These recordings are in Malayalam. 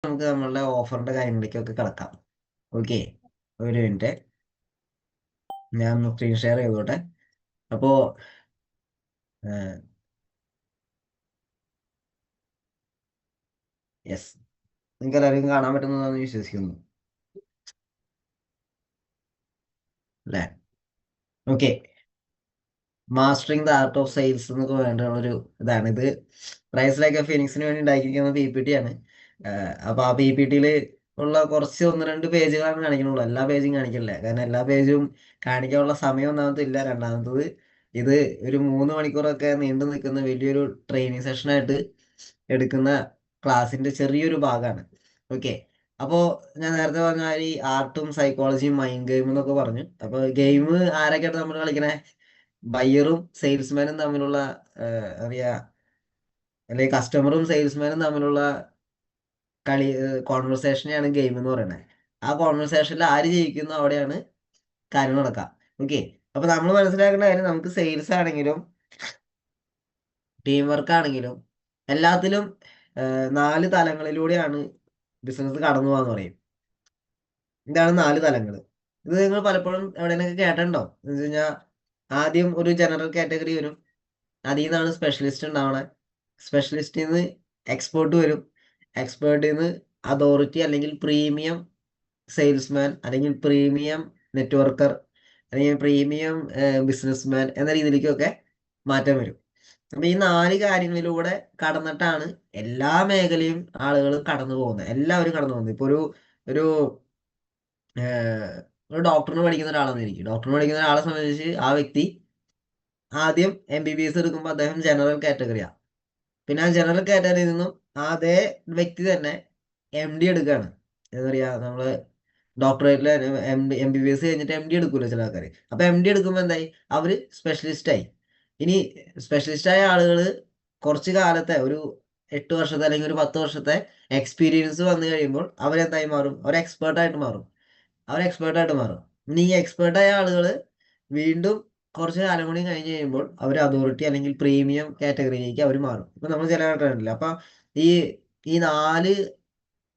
നമുക്ക് നമ്മളുടെ ഓഫറിന്റെ കാര്യങ്ങളിലേക്കൊക്കെ കിടക്കാം. ഓക്കെ, ഒരു മിനിറ്റ്, ഞാൻ സ്ക്രീൻ ഷെയർ ചെയ്തോട്ടെ. അപ്പോ യെസ്, നിങ്ങൾക്ക് എല്ലാവർക്കും കാണാൻ പറ്റുന്നതാണെന്ന് വിശ്വസിക്കുന്നു അല്ലേ? Okay, mastering the art of sales എന്നൊക്കെ വേണ്ട ഒരു ഇതാണ് ഇത്. പ്രൈസ് ലൈക്ക് ഫിനിക്സിന് വേണ്ടി ഉണ്ടാക്കിയിരിക്കുന്ന PPT ആണ്. അപ്പൊ ആ PPT ഉള്ള കുറച്ച് ഒന്ന് രണ്ട് പേജുകളാണ് കാണിക്കുന്നുള്ളൂ. എല്ലാ പേജും കാണിക്കില്ല, കാരണം എല്ലാ പേജും കാണിക്കാനുള്ള സമയം ഒന്നാമത് ഇല്ല. രണ്ടാമത്തത് ഇത് ഒരു 3 മണിക്കൂറൊക്കെ നീണ്ടു നിൽക്കുന്ന വലിയൊരു ട്രെയിനിങ് സെഷനായിട്ട് എടുക്കുന്ന ക്ലാസ്സിന്റെ ചെറിയൊരു ഭാഗമാണ്. ഓക്കെ, അപ്പോൾ ഞാൻ നേരത്തെ പറഞ്ഞ ഈ ആർട്ടും സൈക്കോളജിയും മൈൻഡ് ഗെയിം എന്നൊക്കെ പറഞ്ഞു. അപ്പൊ ഗെയിം ആരൊക്കെയായിട്ട് നമ്മൾ കളിക്കണേ? ബയ്യറും സെയിൽസ്മാനും തമ്മിലുള്ള അറിയാ, അല്ലെങ്കിൽ കസ്റ്റമറും സെയിൽസ്മാനും തമ്മിലുള്ള കളി, കോൺവെർസേഷനെയാണ് ഗെയിം എന്ന് പറയുന്നത്. ആ കോൺവെർസേഷനിൽ ആര് ജയിക്കുന്നു അവിടെയാണ് കാര്യം നടക്കാം. ഓക്കെ, അപ്പൊ നമ്മൾ മനസ്സിലാക്കേണ്ട കാര്യം, നമുക്ക് സെയിൽസ് ആണെങ്കിലും ടീം വർക്ക് ആണെങ്കിലും എല്ലാത്തിലും 4 തലങ്ങളിലൂടെയാണ് ബിസിനസ് കടന്നു പോകാന്ന് പറയും. ഇതാണ് 4 തലങ്ങൾ. ഇത് നിങ്ങൾ പലപ്പോഴും എവിടെയൊക്കെ കേട്ടിട്ടുണ്ടോ എന്ന് വെച്ച് കഴിഞ്ഞാൽ, ആദ്യം ഒരു ജനറൽ കാറ്റഗറി വരും, അതിൽ നിന്നാണ് സ്പെഷ്യലിസ്റ്റ് ഉണ്ടാവണേ. സ്പെഷ്യലിസ്റ്റിൽ നിന്ന് എക്സ്പേർട്ട് വരും, എക്സ്പേർട്ടിൽ നിന്ന് അതോറിറ്റി അല്ലെങ്കിൽ പ്രീമിയം സെയിൽസ്മാൻ അല്ലെങ്കിൽ പ്രീമിയം നെറ്റ്വർക്കർ അല്ലെങ്കിൽ പ്രീമിയം ബിസിനസ്മാൻ എന്ന രീതിയിലേക്കൊക്കെ മാറ്റം വരും. അപ്പൊ ഈ 4 കാര്യങ്ങളിലൂടെ കടന്നിട്ടാണ് എല്ലാ മേഖലയും ആളുകൾ കടന്നു പോകുന്നത്, എല്ലാവരും കടന്നു പോകുന്നത്. ഇപ്പൊ ഒരു ഒരു ഡോക്ടറിന് പഠിക്കുന്ന ഒരാളെന്നിരിക്കും. ഡോക്ടറിന് പഠിക്കുന്ന ഒരാളെ സംബന്ധിച്ച് ആ വ്യക്തി ആദ്യം MBBS എടുക്കുമ്പോൾ അദ്ദേഹം ജനറൽ കാറ്റഗറിയാണ്. പിന്നെ ആ ജനറൽ കാറ്റഗറിയിൽ നിന്നും അതേ വ്യക്തി തന്നെ MD എടുക്കുകയാണ്. എന്താ പറയുക, നമ്മള് ഡോക്ടറേറ്റില് MBBS കഴിഞ്ഞിട്ട് MD എടുക്കൂല്ലോ ചില ആൾക്കാർ. അപ്പൊ MD എടുക്കുമ്പോൾ എന്തായി? അവര് സ്പെഷ്യലിസ്റ്റ് ആയി. ഇനി സ്പെഷ്യലിസ്റ്റ് ആയ ആളുകൾ കുറച്ച് കാലത്തെ, ഒരു 8 വർഷത്തെ അല്ലെങ്കിൽ ഒരു 10 വർഷത്തെ എക്സ്പീരിയൻസ് വന്നു കഴിയുമ്പോൾ അവരെന്തായി മാറും? അവർ എക്സ്പേർട്ടായിട്ട് മാറും. ഇനി ഈ എക്സ്പേർട്ടായ ആളുകൾ വീണ്ടും കുറച്ച് കാലം കൂടി കഴിഞ്ഞ് കഴിയുമ്പോൾ അവർ അതോറിറ്റി അല്ലെങ്കിൽ പ്രീമിയം കാറ്റഗറിയിലേക്ക് അവർ മാറും. ഇപ്പൊ നമ്മൾ ചില ആൾക്കാരുണ്ടല്ലോ. അപ്പൊ ഈ ഈ 4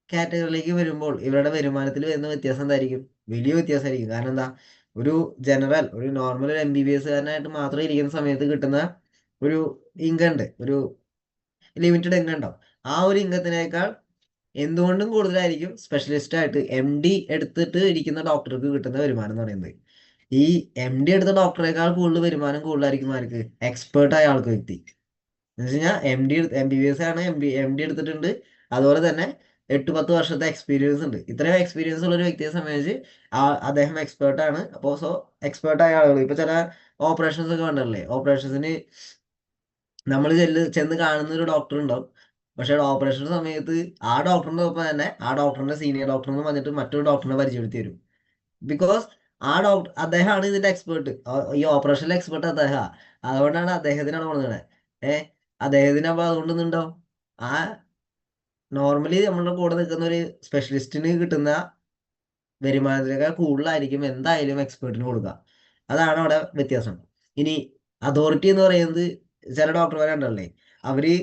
കാറ്റഗറിയിലേക്ക് വരുമ്പോൾ ഇവരുടെ വരുമാനത്തിൽ വരുന്ന വ്യത്യാസം എന്തായിരിക്കും? വലിയ വ്യത്യാസമായിരിക്കും. കാരണം എന്താ? ഒരു ജനറൽ, ഒരു നോർമൽ, ഒരു MBBS കാരനായിട്ട് മാത്രം ഇരിക്കുന്ന സമയത്ത് കിട്ടുന്ന ഒരു ഇൻകം ഉണ്ട്, ഒരു ലിമിറ്റഡ് ഇൻകം ഉണ്ടാവും. ആ ഒരു ഇൻകത്തിനേക്കാൾ എന്തുകൊണ്ടും കൂടുതലായിരിക്കും സ്പെഷ്യലിസ്റ്റ് ആയിട്ട് MD എടുത്തിട്ട് ഇരിക്കുന്ന ഡോക്ടർക്ക് കിട്ടുന്ന വരുമാനം എന്ന് പറയുന്നത്. ഈ MD എടുത്ത ഡോക്ടറേക്കാൾ കൂടുതൽ വരുമാനം കൂടുതലായിരിക്കും ആർക്ക്? എക്സ്പേർട്ട് ആയ ആൾക്ക്, വ്യക്തി എന്ന് വെച്ച് കഴിഞ്ഞാൽ MBBS ആണ്, MD എടുത്തിട്ടുണ്ട്, അതുപോലെ തന്നെ 8-10 വർഷത്തെ എക്സ്പീരിയൻസ് ഉണ്ട്. ഇത്രയും എക്സ്പീരിയൻസ് ഉള്ള ഒരു വ്യക്തിയെ സംബന്ധിച്ച് അദ്ദേഹം എക്സ്പേർട്ട് ആണ്. അപ്പോൾ എക്സ്പേർട്ട് ആയ ആളുകൾ ഇപ്പൊ ചില ഓപ്പറേഷൻസ് ഒക്കെ കണ്ടല്ലേ? ഓപ്പറേഷൻസിന് നമ്മൾ ചെന്ന് കാണുന്ന ഒരു ഡോക്ടർ ഉണ്ടാവും. പക്ഷെ ഓപ്പറേഷൻ സമയത്ത് ആ ഡോക്ടറിന്റെ ഒപ്പം തന്നെ ആ ഡോക്ടറിന്റെ സീനിയർ ഡോക്ടർ എന്ന് പറഞ്ഞിട്ട് മറ്റൊരു ഡോക്ടറിനെ പരിചയപ്പെടുത്തി തരും. ബിക്കോസ് ആ ഡോക്ടർ, അദ്ദേഹമാണ് ഇതിന്റെ എക്സ്പേർട്ട്, ഈ ഓപ്പറേഷനിലെ എക്സ്പേർട്ട് അദ്ദേഹം. അതുകൊണ്ടാണ് അദ്ദേഹത്തിനാണ് കൊടുക്കുന്നത്. അദ്ദേഹത്തിന് അപ്പൊ അതുകൊണ്ടൊന്നുണ്ടാവും, ആ നോർമലി നമ്മളുടെ കൂടെ നിൽക്കുന്ന ഒരു സ്പെഷ്യലിസ്റ്റിന് കിട്ടുന്ന വരുമാനത്തിനേക്കാൾ കൂടുതലായിരിക്കും എന്തായാലും എക്സ്പേർട്ടിന് കൊടുക്കുക. അതാണ് അവിടെ വ്യത്യാസം. ഇനി അതോറിറ്റി എന്ന് പറയുന്നത്, ചില ഡോക്ടർമാരുണ്ടല്ലേ, അവര്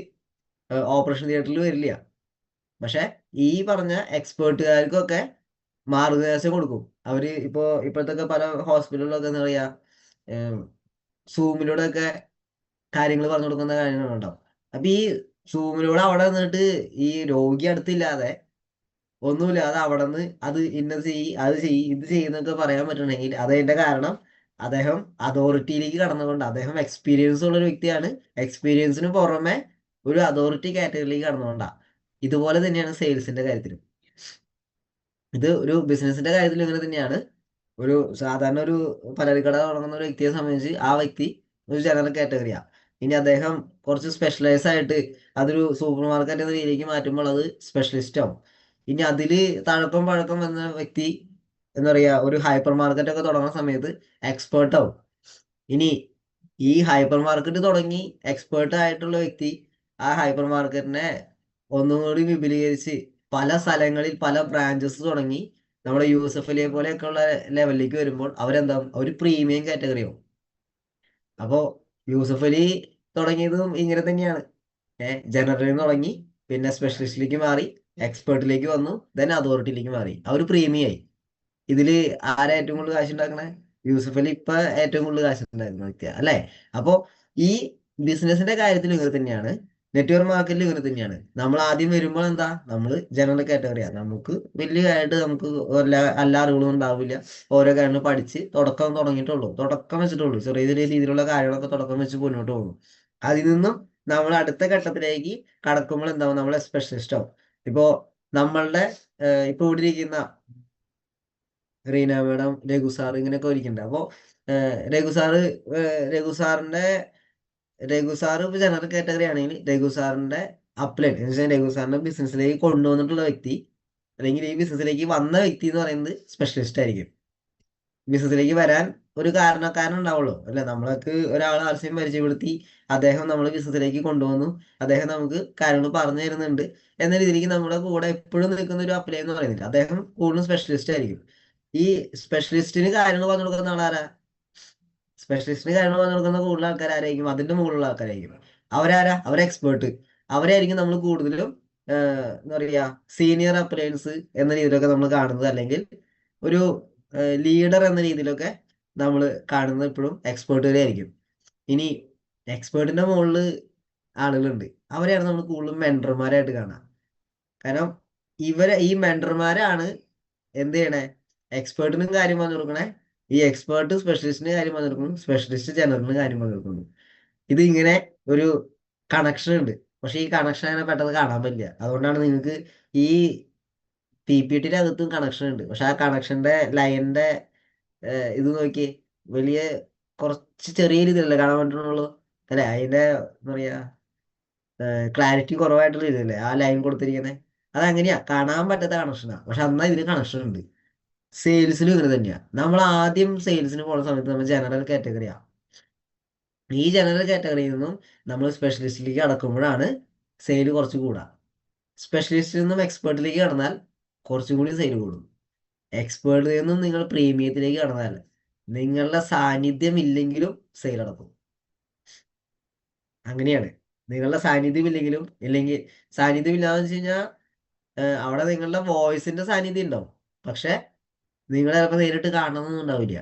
ഓപ്പറേഷൻ തിയേറ്ററിൽ വരില്ല. പക്ഷെ ഈ പറഞ്ഞ എക്സ്പേർട്ടുകാർക്കൊക്കെ മാർഗനിർദ്ദേശം കൊടുക്കും. അവര് ഇപ്പോഴത്തെ പല ഹോസ്പിറ്റലുകളിലൊക്കെ എന്താ പറയാ, സൂമിലൂടെ ഒക്കെ കാര്യങ്ങൾ പറഞ്ഞു കൊടുക്കുന്ന കാര്യങ്ങളുണ്ടാവും. അപ്പൊ ഈ സൂമിലൂടെ അവിടെ നിന്നിട്ട് ഈ രോഗി അടുത്തില്ലാതെ ഒന്നുമില്ല, അത് അവിടെ നിന്ന് അത് ഇന്നത് ചെയ്യ്, അത് ചെയ്യ്, ഇത് ചെയ്യുന്നൊക്കെ പറയാൻ പറ്റണമെങ്കിൽ അതിന്റെ കാരണം അദ്ദേഹം അതോറിറ്റിയിലേക്ക് കടന്നുകൊണ്ട്, അദ്ദേഹം എക്സ്പീരിയൻസ് ഉള്ള ഒരു വ്യക്തിയാണ്. എക്സ്പീരിയൻസിന് പുറമെ ഒരു അതോറിറ്റി കാറ്റഗറിയിലേക്ക് കടന്നുകൊണ്ടാ. ഇതുപോലെ തന്നെയാണ് സെയിൽസിന്റെ കാര്യത്തിലും. ഇത് ഒരു ബിസിനസിന്റെ കാര്യത്തിലും ഇങ്ങനെ തന്നെയാണ്. ഒരു സാധാരണ ഒരു പലചരക്കട തുടങ്ങുന്ന ഒരു വ്യക്തിയെ സംബന്ധിച്ച് ആ വ്യക്തി ഒരു ജനറൽ കാറ്റഗറിയാണ്. ഇനി അദ്ദേഹം കുറച്ച് സ്പെഷ്യലൈസ് ആയിട്ട് അതൊരു സൂപ്പർ മാർക്കറ്റ് എന്ന രീതിയിലേക്ക് മാറ്റുമ്പോൾ അത് സ്പെഷ്യലിസ്റ്റ് ആവും. ഇനി അതില് തഴക്കം പഴക്കം വന്ന വ്യക്തി എന്താ പറയാ, ഒരു ഹൈപ്പർ മാർക്കറ്റ് ഒക്കെ തുടങ്ങുന്ന സമയത്ത് എക്സ്പേർട്ട് ആവും. ഇനി ഈ ഹൈപ്പർ മാർക്കറ്റ് തുടങ്ങി എക്സ്പേർട്ട് ആയിട്ടുള്ള വ്യക്തി ആ ഹൈപ്പർ മാർക്കറ്റിനെ ഒന്നും കൂടി വിപുലീകരിച്ച് പല സ്ഥലങ്ങളിൽ പല ബ്രാഞ്ചസ് തുടങ്ങി നമ്മുടെ യൂസഫ് അലിയെ പോലെയൊക്കെ ഉള്ള ലെവലിലേക്ക് വരുമ്പോൾ അവരെന്താ, ഒരു പ്രീമിയം കാറ്റഗറി ആവും. അപ്പോ യൂസഫ് അലി തുടങ്ങിയതും ഇങ്ങനെ തന്നെയാണ്. ജനറലിൽ നിന്ന് തുടങ്ങി, പിന്നെ സ്പെഷ്യലിസ്റ്റിലേക്ക് മാറി, എക്സ്പേർട്ടിലേക്ക് വന്നു, ദെൻ അതോറിറ്റിയിലേക്ക് മാറി. ആ ഒരു പ്രീമിയായി. ഇതില് ആരാ ഏറ്റവും കൂടുതൽ കാശ് ഉണ്ടാക്കണേ? യൂസഫ് അലി ഇപ്പൊ ഏറ്റവും കൂടുതൽ കാശ് ഉണ്ടായിരുന്ന വ്യക്തിയാ അല്ലെ? അപ്പോ ഈ ബിസിനസിന്റെ കാര്യത്തിൽ ഇങ്ങനെ തന്നെയാണ്, നെറ്റ്വർക്ക് മാർക്കറ്റിൽ ഇങ്ങനെ തന്നെയാണ്. നമ്മൾ ആദ്യം വരുമ്പോൾ എന്താ, നമ്മൾ ജനറൽ കാറ്റഗറിയാണ്. നമുക്ക് വലിയ കാര്യമായിട്ട് നമുക്ക് എല്ലാ അറിവുകളും ഉണ്ടാവില്ല. ഓരോ കാര്യങ്ങൾ പഠിച്ച് തുടക്കം തുടങ്ങിയിട്ടുള്ളൂ, തുടക്കം വെച്ചിട്ടുള്ളൂ, ചെറിയ ചെറിയ രീതിയിലുള്ള കാര്യങ്ങളൊക്കെ തുടക്കം വെച്ച് മുന്നോട്ട് പോകും. അതിൽ നിന്നും നമ്മൾ അടുത്ത ഘട്ടത്തിലേക്ക് കടക്കുമ്പോൾ എന്താവും, നമ്മളെ സ്പെഷ്യലിസ്റ്റ് ആവും. ഇപ്പോ നമ്മളുടെ ഇപ്പൊ ഇവിടെ ഇരിക്കുന്ന റീന മേഡം, രഘു സാർ, ഇങ്ങനെയൊക്കെ ഇരിക്കുന്നുണ്ട്. അപ്പോൾ രഘു സാറ് രഘു സാറിന്റെ രഘു സാറ് ഇപ്പൊ ജനറൽ കാറ്റഗറി ആണെങ്കിൽ രഘു സാറിന്റെ അപ്ലൈൻ എന്ന് വെച്ചാൽ രഘു സാറിന്റെ ബിസിനസ്സിലേക്ക് കൊണ്ടുവന്നിട്ടുള്ള വ്യക്തി, അല്ലെങ്കിൽ ഈ ബിസിനസ്സിലേക്ക് വന്ന വ്യക്തി എന്ന് പറയുന്നത് സ്പെഷ്യലിസ്റ്റ് ആയിരിക്കും. ബിസിനസ്സിലേക്ക് വരാൻ ഒരു കാരണക്കാരൻ ഉണ്ടാവുള്ളൂ അല്ലെ? നമ്മൾക്ക് ഒരാൾ ആശയം പരിചയപ്പെടുത്തി, അദ്ദേഹം നമ്മൾ ബിസിനസ്സിലേക്ക് കൊണ്ടുവന്നു, അദ്ദേഹം നമുക്ക് കാര്യങ്ങൾ പറഞ്ഞു തരുന്നുണ്ട് എന്ന രീതിയിലേക്ക് നമ്മുടെ കൂടെ എപ്പോഴും നിൽക്കുന്ന ഒരു അപ്ലൈ എന്ന് പറയുന്നില്ല, അദ്ദേഹം കൂടുതലും സ്പെഷ്യലിസ്റ്റ് ആയിരിക്കും. ഈ സ്പെഷ്യലിസ്റ്റിന് കാര്യങ്ങൾ പറഞ്ഞു കൊടുക്കുന്ന ആളാരാ? സ്പെഷ്യലിസ്റ്റിന് കാര്യങ്ങൾ പറഞ്ഞു കൊടുക്കുന്ന കൂടുതൽ ആൾക്കാരായിരിക്കും, അതിന്റെ മുകളിലുള്ള ആൾക്കാരായിരിക്കും. അവരാരാ? അവരെ എക്സ്പേർട്ട്. അവരായിരിക്കും നമ്മൾ കൂടുതലും എന്താ പറയുക, സീനിയർ അപ്ലയൻസ് എന്ന രീതിയിലൊക്കെ നമ്മൾ കാണുന്നത്, അല്ലെങ്കിൽ ഒരു ലീഡർ എന്ന രീതിയിലൊക്കെ നമ്മൾ കാണുന്നത് എപ്പോഴും എക്സ്പേർട്ടുകാരായിരിക്കും. ഇനി എക്സ്പേർട്ടിന്റെ മുകളിൽ ആളുകളുണ്ട്, അവരെയാണ് നമ്മൾ കൂടുതലും മെന്റർമാരായിട്ട് കാണാം. കാരണം ഈ മെന്റർമാരാണ് എന്ത് ചെയ്യണേ, എക്സ്പേർട്ടിനും കാര്യം പറഞ്ഞു കൊടുക്കണേ. ഈ എക്സ്പേർട്ട് സ്പെഷ്യലിസ്റ്റിന് കാര്യം പറഞ്ഞു കൊടുക്കുന്നു, സ്പെഷ്യലിസ്റ്റ് ജനറലിന് കാര്യം പറഞ്ഞു കൊടുക്കുന്നു. ഇത് ഇങ്ങനെ ഒരു കണക്ഷൻ ഉണ്ട്. പക്ഷെ ഈ കണക്ഷൻ അങ്ങനെ പെട്ടെന്ന് കാണാൻ പറ്റില്ല. അതുകൊണ്ടാണ് നിങ്ങൾക്ക് ഈ PPTയുടെ അകത്തും കണക്ഷൻ ഉണ്ട്, പക്ഷെ ആ കണക്ഷന്റെ ലൈനിന്റെ ഇത് നോക്കി, വലിയ കുറച്ച് ചെറിയ രീതിയിലല്ലേ കാണാൻ പറ്റുന്നുള്ളൂ അല്ലെ? അതിന്റെ എന്താ പറയാ, ക്ലാരിറ്റി കുറവായിട്ടുള്ള രീതിയല്ലേ ആ ലൈൻ കൊടുത്തിരിക്കുന്നത്. അതങ്ങനെയാ, കാണാൻ പറ്റാത്ത കണക്ഷനാ, പക്ഷെ എന്നാ ഇതിന് കണക്ഷൻ ഉണ്ട്. സെയിൽസിലും ഇങ്ങനെ തന്നെയാ. നമ്മൾ ആദ്യം സെയിൽസിന് പോകുന്ന സമയത്ത് നമ്മൾ ജനറൽ കാറ്റഗറിയാ. ഈ ജനറൽ കാറ്റഗറിയിൽ നിന്നും നമ്മൾ സ്പെഷ്യലിസ്റ്റിലേക്ക് കടക്കുമ്പോഴാണ് സെയിൽ കുറച്ച് കൂടുക. സ്പെഷ്യലിസ്റ്റിൽ നിന്നും എക്സ്പേർട്ടിലേക്ക് കടന്നാൽ കുറച്ചും കൂടി സെയിൽ കൂടും. എക്സ്പേർട്ടിൽ നിന്നും നിങ്ങൾ പ്രീമിയത്തിലേക്ക് കടന്നാൽ നിങ്ങളുടെ സാന്നിധ്യം ഇല്ലെങ്കിലും സെയിൽ നടക്കും. അങ്ങനെയാണ്. നിങ്ങളുടെ സാന്നിധ്യം ഇല്ലെങ്കിലും, ഇല്ലെങ്കിൽ സാന്നിധ്യം ഇല്ലാന്ന് വെച്ച് കഴിഞ്ഞാൽ അവിടെ നിങ്ങളുടെ വോയിസിന്റെ സാന്നിധ്യം ഉണ്ടാവും, പക്ഷെ നിങ്ങൾ ചിലപ്പോൾ നേരിട്ട് കാണണമെന്നൊന്നും ഉണ്ടാവില്ല.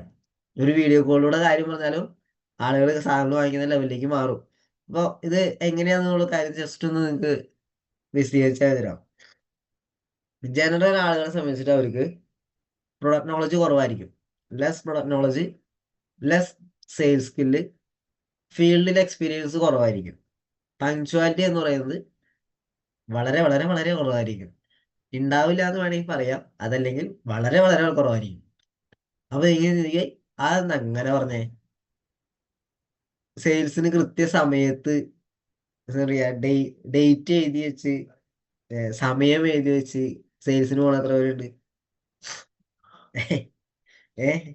ഒരു വീഡിയോ കോളിലൂടെ കാര്യം പറഞ്ഞാലും ആളുകൾ സാധനങ്ങൾ വാങ്ങിക്കുന്ന ലെവലിലേക്ക് മാറും. അപ്പോൾ ഇത് എങ്ങനെയാണെന്നുള്ള കാര്യം ജസ്റ്റ് ഒന്ന് നിങ്ങൾക്ക് വിശദീകരിച്ചാൽ തരാം. ജനറൽ ആളുകളെ സംബന്ധിച്ചിട്ട് അവർക്ക് പ്രൊഡക്റ്റ് നോളജ് കുറവായിരിക്കും. Less product knowledge, less sales skill, ഫീൽഡിൽ എക്സ്പീരിയൻസ് കുറവായിരിക്കും. പങ്ക്ച്വാലിറ്റി എന്ന് പറയുന്നത് വളരെ വളരെ വളരെ കുറവായിരിക്കും. ഉണ്ടാവില്ല എന്ന് വേണമെങ്കിൽ പറയാം, അതല്ലെങ്കിൽ വളരെ വളരെ കുറവായിരിക്കും. അപ്പൊ ഇങ്ങനെ അതെന്താ അങ്ങനെ പറഞ്ഞേ? സെയിൽസിന് കൃത്യസമയത്ത് എന്താ പറയാ, ഡേറ്റ് എഴുതി വെച്ച്, സമയം എഴുതി വെച്ച് സെയിൽസിന് പോണ എത്ര പേരുണ്ട്? ഏഹ്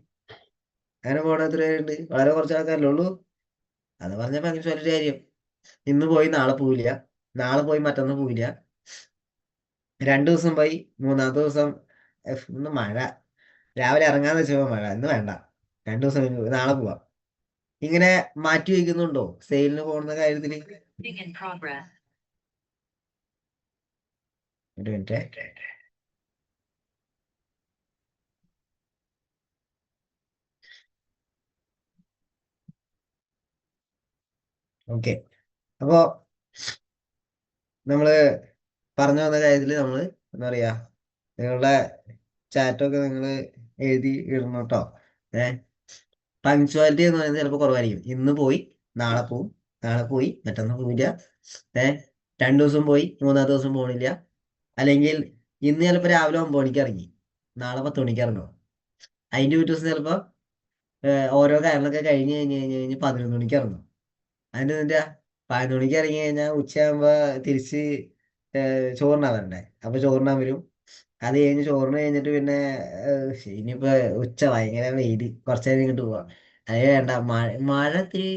അങ്ങനെ പോണ എത്ര പേരുണ്ട്? വളരെ കുറച്ച് ആൾക്കാരല്ലേ ഉള്ളൂ. അത് പറഞ്ഞപ്പോ അങ്ങനെ ഒരു കാര്യം, ഇന്ന് പോയി നാളെ പോവില്ല, നാളെ പോയി മറ്റന്ന് പോവില്ല, 2 ദിവസം പോയി മൂന്നാമത്തെ ദിവസം ഇന്ന് മഴ, രാവിലെ ഇറങ്ങാന്ന് വെച്ചപ്പോ മഴ, ഇന്ന് വേണ്ട, 2 ദിവസം കഴിഞ്ഞ് നാളെ പോവാം. ഇങ്ങനെ മാറ്റി വയ്ക്കുന്നുണ്ടോ സെയിലിന് പോകുന്ന കാര്യത്തില്? ഒരു മിനിറ്റ്. ഓക്കെ. അപ്പോ നമ്മള് പറഞ്ഞു വന്ന കാര്യത്തില് നമ്മള് എന്താ പറയാ, നിങ്ങളുടെ ചാറ്റൊക്കെ നിങ്ങൾ എഴുതി ഇടണം കേട്ടോ. പങ്ക്ച്വാലിറ്റി എന്ന് പറയുന്നത് ചിലപ്പോൾ കുറവായിരിക്കും. ഇന്ന് പോയി നാളെ പോവും, നാളെ പോയി മറ്റന്ന് പോവില്ല, ഏഹ് 2 ദിവസം പോയി മൂന്നാമത്തെ ദിവസം പോകണില്ല. അല്ലെങ്കിൽ ഇന്ന് ചിലപ്പോൾ രാവിലെ 9 മണിക്ക് ഇറങ്ങി, നാളെ 10 മണിക്ക് ഇറങ്ങും. അതിന്റെ പിറ്റേ ദിവസം ചിലപ്പോൾ ഓരോ കാര്യങ്ങളൊക്കെ കഴിഞ്ഞ് കഴിഞ്ഞ് കഴിഞ്ഞ് കഴിഞ്ഞ് 11 മണിക്ക് ഇറങ്ങും. അതിന്റെ എന്താ, 11 മണിക്ക് ഇറങ്ങി കഴിഞ്ഞാൽ ഉച്ചയാകുമ്പോ തിരിച്ച് ചോറിനാൻ വരണ്ടേ? അപ്പൊ ചോറിനാൻ വരും. അത് കഴിഞ്ഞ് ചോറിന് കഴിഞ്ഞിട്ട് പിന്നെ ഇനിയിപ്പോ ഉച്ച ഭയങ്കര വെയില്, കുറച്ച് നേരം ഇങ്ങോട്ട് പോവാം. അത് വേണ്ട, മഴ ഇത്തിരി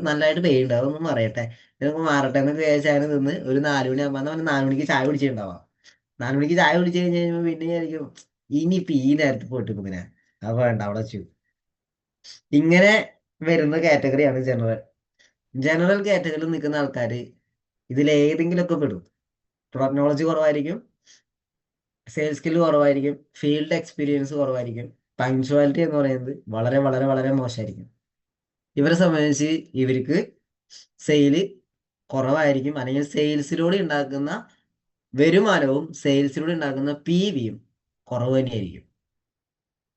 നല്ലതായിട്ട് പെയ്യുന്നുണ്ട്, അതൊന്നും അറിയട്ടെ, ഇതൊക്കെ മാറട്ടെ എന്നൊക്കെ വിചാരിച്ചാണ് നിന്ന് ഒരു 4 മണി ആകുമ്പോൾ 4 മണിക്ക് ചായ കുടിച്ചിട്ടുണ്ടാവാം. 4 മണിക്ക് ചായ കുടിച്ചു കഴിഞ്ഞ് കഴിയുമ്പോൾ പിന്നെ വിചാരിക്കും ഇനിയിപ്പോ ഈ നേരത്ത് പോയിട്ട് ഇങ്ങനെ, അപ്പൊ വേണ്ട അവിടെ വെച്ചു. ഇങ്ങനെ വരുന്ന കാറ്റഗറിയാണ് ജനറൽ. ജനറൽ കാറ്റഗറിയിൽ നിൽക്കുന്ന ആൾക്കാർ ഇതിലേതെങ്കിലുമൊക്കെ പെടും. പ്രൊഡക്റ്റ് നോളജ് കുറവായിരിക്കും, സെയിൽസ് സ്കില്ല് കുറവായിരിക്കും, ഫീൽഡ് എക്സ്പീരിയൻസ് കുറവായിരിക്കും, പങ്ക്ച്വാലിറ്റി എന്ന് പറയുന്നത് വളരെ വളരെ വളരെ മോശമായിരിക്കും. ഇവരെ സംബന്ധിച്ച് ഇവർക്ക് സെയില് കുറവായിരിക്കും, അല്ലെങ്കിൽ സെയിൽസിലൂടെ ഉണ്ടാക്കുന്ന വരുമാനവും സെയിൽസിലൂടെ ഉണ്ടാക്കുന്ന പി വിയും കുറവ് തന്നെയായിരിക്കും.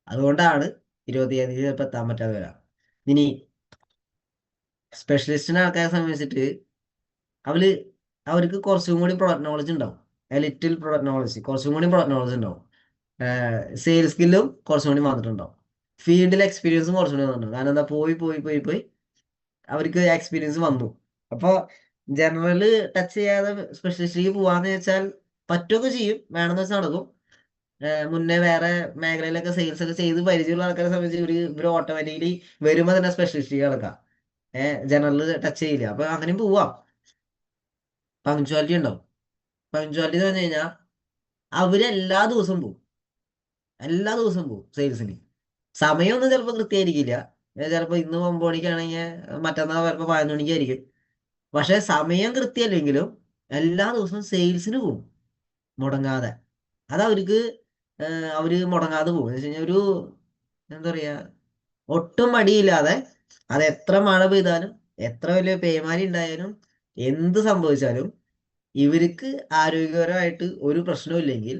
അതുകൊണ്ടാണ് 25 ചിലപ്പോൾ എത്താൻ പറ്റാതെ വരാം. ഇനി സ്പെഷ്യലിസ്റ്റിനെ ആൾക്കാരെ സംബന്ധിച്ചിട്ട് അവര് അവർക്ക് കുറച്ചും കൂടി പ്രൊഡക്റ്റ് നോളജ് ഉണ്ടാവും. ലിറ്റിൽ പ്രൊഡക്റ്റ് നോളജ്, കുറച്ചും കൂടി പ്രൊഡക്റ്റ് നോളജ് ഉണ്ടാവും. സെയിൽസ് സ്കില്ലും കുറച്ചും കൂടി വന്നിട്ടുണ്ടാവും. ഫീൽഡിൽ എക്സ്പീരിയൻസും കുറച്ചും കൂടി വന്നിട്ടുണ്ടാവും. കാരണം എന്താ, പോയി പോയി പോയി പോയി അവർക്ക് എക്സ്പീരിയൻസ് വന്നു. അപ്പോൾ ജനറല് ടച്ച് ചെയ്യാതെ സ്പെഷ്യലിസ്റ്റിലേക്ക് പോവാന്ന് വെച്ചാൽ പറ്റുകയൊക്കെ ചെയ്യും, വേണമെന്ന് വെച്ചാൽ നടക്കും. മുന്നേ വേറെ മേഖലയിലൊക്കെ സെയിൽസ് ഒക്കെ ചെയ്ത് പരിചയമുള്ള ആൾക്കാരെ സംബന്ധിച്ച് ഇവർ ഓട്ടോമാറ്റിക്കലി വരുമ്പോൾ തന്നെ സ്പെഷ്യലിസ്റ്റിലേക്ക് കിടക്കാം. ജനറൽ ടച്ച് ചെയ്യില്ല, അപ്പൊ അങ്ങനെയും പോവാം. പങ്ക്ച്വാലിറ്റി ഉണ്ടാവും. പങ്ക്ച്വാലിറ്റി എന്ന് പറഞ്ഞു കഴിഞ്ഞാൽ അവര് എല്ലാ ദിവസവും പോകും, എല്ലാ ദിവസവും പോകും സെയിൽസിന്. സമയമൊന്നും ചിലപ്പോൾ കൃത്യമായിരിക്കില്ല. ചിലപ്പോൾ ഇന്ന് 9 മണിക്കാണെങ്കിൽ മറ്റന്നാൾ ചിലപ്പോൾ 11 മണിക്കായിരിക്കും. പക്ഷെ സമയം കൃത്യമല്ലെങ്കിലും എല്ലാ ദിവസവും സെയിൽസിന് പോകും മുടങ്ങാതെ. അതവർക്ക് അവര് മുടങ്ങാതെ പോകും എന്ന് വെച്ച് കഴിഞ്ഞാൽ ഒരു എന്താ പറയാ, ഒട്ടും മടിയില്ലാതെ. അത് എത്ര മഴ പെയ്താലും എത്ര വലിയ പേമാരി ഉണ്ടായാലും എന്ത് സംഭവിച്ചാലും ഇവർക്ക് ആരോഗ്യപരമായിട്ട് ഒരു പ്രശ്നവും ഇല്ലെങ്കിൽ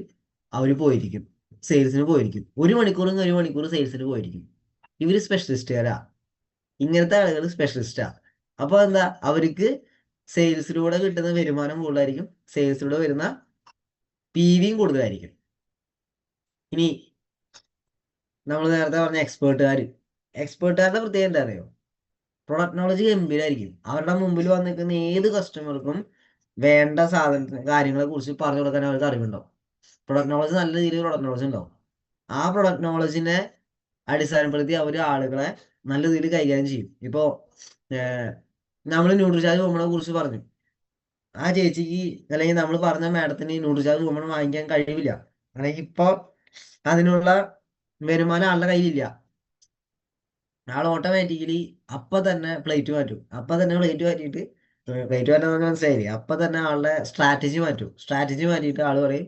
അവർ പോയിരിക്കും, സെയിൽസിന് പോയിരിക്കും. 1 മണിക്കൂറും 1 മണിക്കൂർ സെയിൽസിന് പോയിരിക്കും. ഇവര് സ്പെഷ്യലിസ്റ്റുകാരാ, ഇങ്ങനത്തെ ആളുകൾ സ്പെഷ്യലിസ്റ്റാ. അപ്പൊ എന്താ, അവർക്ക് സെയിൽസിലൂടെ കിട്ടുന്ന വരുമാനം കൂടുതലായിരിക്കും, സെയിൽസിലൂടെ വരുന്ന പി വിയും കൂടുതലായിരിക്കും. ഇനി നമ്മൾ നേരത്തെ പറഞ്ഞ എക്സ്പേർട്ടുകാരുടെ പ്രത്യേകത എന്താ അറിയോ? പ്രൊഡക്റ്റ് നോളജ് ഗംഭീരമായിരിക്കും. അവരുടെ മുമ്പിൽ വന്ന് നിൽക്കുന്ന ഏത് കസ്റ്റമർക്കും വേണ്ട സാധനത്തിന് കാര്യങ്ങളെ കുറിച്ച് പറഞ്ഞു കൊടുക്കാൻ അവർക്ക് അറിവുണ്ടാവും. പ്രൊഡക്റ്റ് നോളജ്, നല്ല രീതിയിൽ പ്രൊഡക്റ്റ് നോളജ് ഉണ്ടാവും. ആ പ്രൊഡക്റ്റ് നോളജിനെ അടിസ്ഥാനപ്പെടുത്തി അവർ ആളുകളെ നല്ല രീതിയിൽ കൈകാര്യം ചെയ്യും. ഇപ്പോ നമ്മൾ ന്യൂട്രിചാർജ് വുമണെ കുറിച്ച് പറഞ്ഞു. ആ ചേച്ചിക്ക് അല്ലെങ്കിൽ നമ്മൾ പറഞ്ഞ മാഡത്തിന് ന്യൂട്രിചാർജ് വുമൺ വാങ്ങിക്കാൻ കഴിയില്ല, അല്ലെങ്കിൽ ഇപ്പൊ അതിനുള്ള വരുമാനം ആളുടെ കയ്യിലില്ല. ആൾ ഓട്ടോമാറ്റിക്കലി അപ്പൊ തന്നെ പ്ലേറ്റ് മാറ്റും. അപ്പൊ തന്നെ പ്ലേറ്റ് മാറ്റിയിട്ട്, പ്ലേറ്റ് മാറ്റാൻ മനസ്സിലായില്ലേ, അപ്പൊ തന്നെ ആളുടെ സ്ട്രാറ്റജി മാറ്റും. സ്ട്രാറ്റജി മാറ്റിയിട്ട് ആൾ പറയും,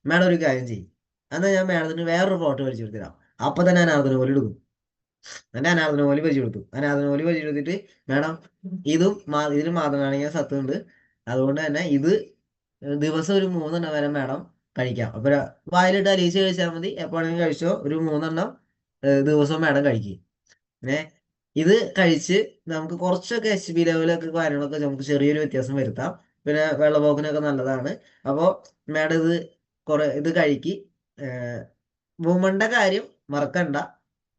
മാഡം ഒരു കാര്യം ചെയ്യും, എന്നാൽ ഞാൻ മാഡത്തിന് വേറൊരു പ്ലോട്ട് പരിചയം എടുത്തരാം. അപ്പൊ തന്നെ അനാഥന പോലെ എടുക്കും. എന്റെ അനാഥന പോലെ പരിചയം എടുത്തു. അനാഥന പോലെ പരിചയം എടുത്തിട്ട്, മാഡം ഇതിൽ മാതൃനാണിക സത്തുണ്ട്, അതുകൊണ്ട് തന്നെ ഇത് ദിവസം ഒരു 3 എണ്ണം വരെ മാഡം കഴിക്കാം. അപ്പൊ വായിലിട്ട് അലിയിച്ച് കഴിച്ചാൽ മതി, എപ്പോഴെങ്കിലും കഴിച്ചോ, ഒരു 3 എണ്ണം ദിവസവും മാഡം കഴിക്കും. ഇത് കഴിച്ച് നമുക്ക് കുറച്ചൊക്കെ HP ലെവലൊക്കെ കാര്യങ്ങളൊക്കെ നമുക്ക് ചെറിയൊരു വ്യത്യാസം വരുത്താം. പിന്നെ വെള്ളപ്പോക്കിനൊക്കെ നല്ലതാണ്. അപ്പോൾ മാഡം ഇത് കഴിക്ക്. വുമണിന്റെ കാര്യം മറക്കണ്ട,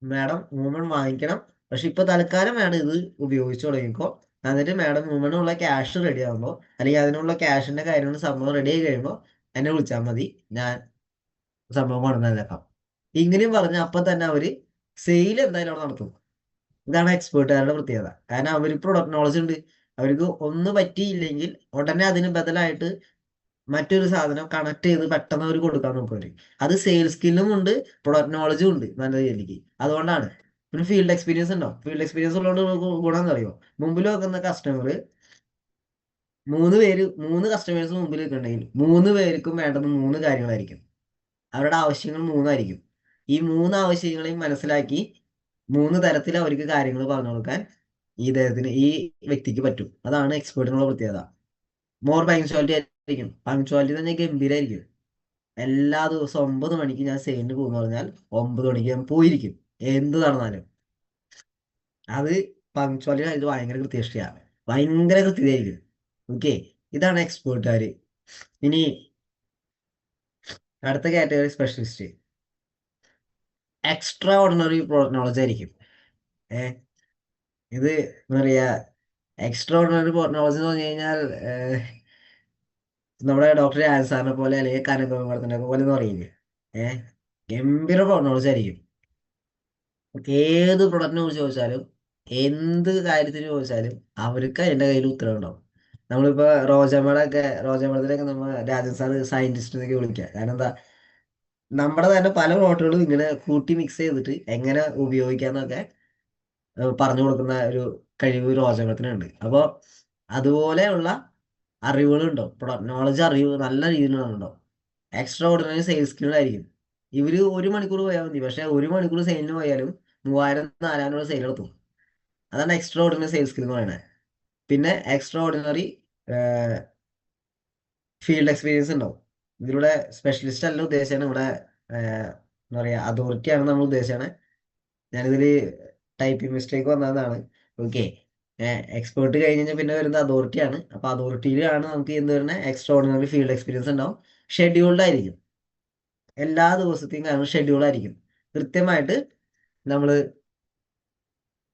മാഡം വുമൺ വാങ്ങിക്കണം. പക്ഷെ ഇപ്പൊ തൽക്കാലം മാഡം ഇത് ഉപയോഗിച്ചു തുടങ്ങിക്കോ. എന്നിട്ട് മാഡം വുമണുള്ള ക്യാഷ് റെഡി ആകുമ്പോൾ, അല്ലെങ്കിൽ അതിനുള്ള ക്യാഷിന്റെ കാര്യങ്ങൾ സംഭവം റെഡി ആയി കഴിയുമ്പോൾ എന്നെ വിളിച്ചാൽ മതി, ഞാൻ സംഭവം കൊണ്ടുവന്നേക്കാം. ഇങ്ങനെയും പറഞ്ഞ അപ്പൊ തന്നെ അവര് സെയിൽ എന്തായാലും അവിടെ നടത്തും. ഇതാണ് എക്സ്പേർട്ടുകാരുടെ പ്രത്യേകത. കാരണം അവർ പ്രൊഡക്റ്റ് നോളജ് ഉണ്ട്. അവർക്ക് ഒന്ന് പറ്റിയില്ലെങ്കിൽ ഉടനെ അതിന് ബദലായിട്ട് മറ്റൊരു സാധനം കണക്ട് ചെയ്ത് പെട്ടെന്ന് അവർ കൊടുക്കാൻ നോക്കും. അത് സെയിൽസ് സ്കില്ലും ഉണ്ട്, പ്രൊഡക്റ്റ് നോളജും ഉണ്ട് നല്ല രീതിക്ക്. അതുകൊണ്ടാണ്. പിന്നെ ഫീൽഡ് എക്സ്പീരിയൻസ് ഉണ്ടോ? ഫീൽഡ് എക്സ്പീരിയൻസ് ഉള്ളതുകൊണ്ട് ഗുണം എന്ന് അറിയോ? മുമ്പിൽ വെക്കുന്ന കസ്റ്റമർ 3 കസ്റ്റമേഴ്സ് മുമ്പിൽ നിൽക്കുന്നുണ്ടെങ്കിൽ 3 പേർക്കും വേണ്ടത് 3 കാര്യങ്ങളായിരിക്കും. അവരുടെ ആവശ്യങ്ങൾ 3ആയിരിക്കും. ഈ 3 ആവശ്യങ്ങളെയും മനസ്സിലാക്കി 3 തരത്തിൽ അവർക്ക് കാര്യങ്ങൾ പറഞ്ഞു കൊടുക്കാൻ ഈ വ്യക്തിക്ക് പറ്റും. അതാണ് എക്സ്പേർട്ടിനുള്ള പ്രത്യേകത. മോർ പങ്ക്ച്വാലിറ്റി ആയിരിക്കും. പങ്ക്ച്വാലിറ്റി തന്നെ ഗംഭീരമായിരിക്കും. എല്ലാ ദിവസവും 9 മണിക്ക് ഞാൻ സെയിലിന് പോകുന്ന പറഞ്ഞാൽ 9 മണിക്ക് ഞാൻ പോയിരിക്കും, എന്ത് നടന്നാലും. അത് പങ്ക്ച്വാലിറ്റി ആയിട്ട് ഭയങ്കര കൃത്യനിഷ്ഠയാണ്, ഭയങ്കര കൃത്യതയായിരിക്കും. ഓക്കെ, ഇതാണ് എക്സ്പേർട്ടുകാര്. ഇനി അടുത്ത category specialist. Extra ordinary product knowledge ആയിരിക്കും. ഏഹ് ഇത് എന്താ പറയാ, എക്സ്ട്രാ ഓർഡിനറി പ്രോഡക്റ്റ് നോളജ് എന്ന് പറഞ്ഞു കഴിഞ്ഞാൽ നമ്മുടെ ഡോക്ടർ ആൻസാറിനെ പോലെ അല്ലെങ്കിൽ കനകവർദ്ധനെ പോലെ എന്ന് പറയില്ലേ, ഏഹ് ഗംഭീര പ്രോഡക്റ്റ് നോളജ് ആയിരിക്കും. ഏത് പ്രൊഡക്റ്റിനെ കുറിച്ച് ചോദിച്ചാലും എന്ത് കാര്യത്തിന് ചോദിച്ചാലും അവർക്ക് അതിന്റെ കയ്യിൽ ഉത്തരവ് ഉണ്ടാവും. നമ്മളിപ്പോ റോജമ്മടത്തിലൊക്കെ നമ്മൾ രാജൻ സാർ സയന്റിസ്റ്റ് എന്നൊക്കെ വിളിക്കുക. കാരണം എന്താ, നമ്മുടെ തന്നെ പല പ്ലോട്ടുകളും ഇങ്ങനെ കൂട്ടി മിക്സ് ചെയ്തിട്ട് എങ്ങനെ ഉപയോഗിക്കാന്നൊക്കെ പറഞ്ഞു കൊടുക്കുന്ന ഒരു കഴിവ് രോചകത്തിനുണ്ട്. അപ്പോൾ അതുപോലെയുള്ള അറിവുകളുണ്ടോ, പ്രൊഡക്റ്റ് നോളജ് അറിവ് നല്ല രീതിയിലുണ്ടോ. എക്സ്ട്രാ ഓർഡിനറി സെയിൽസ് സ്കില്ലായിരിക്കും. ഇവര് 1 മണിക്കൂർ പോയാൽ മതി, പക്ഷെ 1 മണിക്കൂർ സെയിലിന് പോയാലും 3000 4000 സെയിൽ നടത്തും. അതാണ് എക്സ്ട്രാ ഓർഡിനറി സെയിൽസ് സ്കിൽ എന്ന് പറയുന്നത്. പിന്നെ എക്സ്ട്രാ ഓർഡിനറി ഫീൽഡ് എക്സ്പീരിയൻസ് ഉണ്ടാവും. ഇതിലൂടെ സ്പെഷ്യലിസ്റ്റ് അല്ല ഉദ്ദേശിച്ചാണ് ഇവിടെ, എന്താ പറയുക, അതോറിറ്റി ആണ് നമ്മൾ ഉദ്ദേശിച്ചാണ്. ഞാനിതിൽ ടൈപ്പിംഗ് മിസ്റ്റേക്ക് വന്നതാണ്. ഓക്കെ. എക്സ്പേർട്ട് കഴിഞ്ഞ് കഴിഞ്ഞാൽ പിന്നെ വരുന്നത് അതോറിറ്റിയാണ്. അപ്പോൾ അതോറിറ്റിയിലാണ് നമുക്ക് എന്ത് വരുന്നത്, എക്സ്ട്രാ ഓർഡിനറി ഫീൽഡ് എക്സ്പീരിയൻസ് ഉണ്ടാവും. ഷെഡ്യൂൾഡ് ആയിരിക്കും, എല്ലാ ദിവസത്തെയും കാരണം ഷെഡ്യൂൾ ആയിരിക്കും. കൃത്യമായിട്ട് നമ്മൾ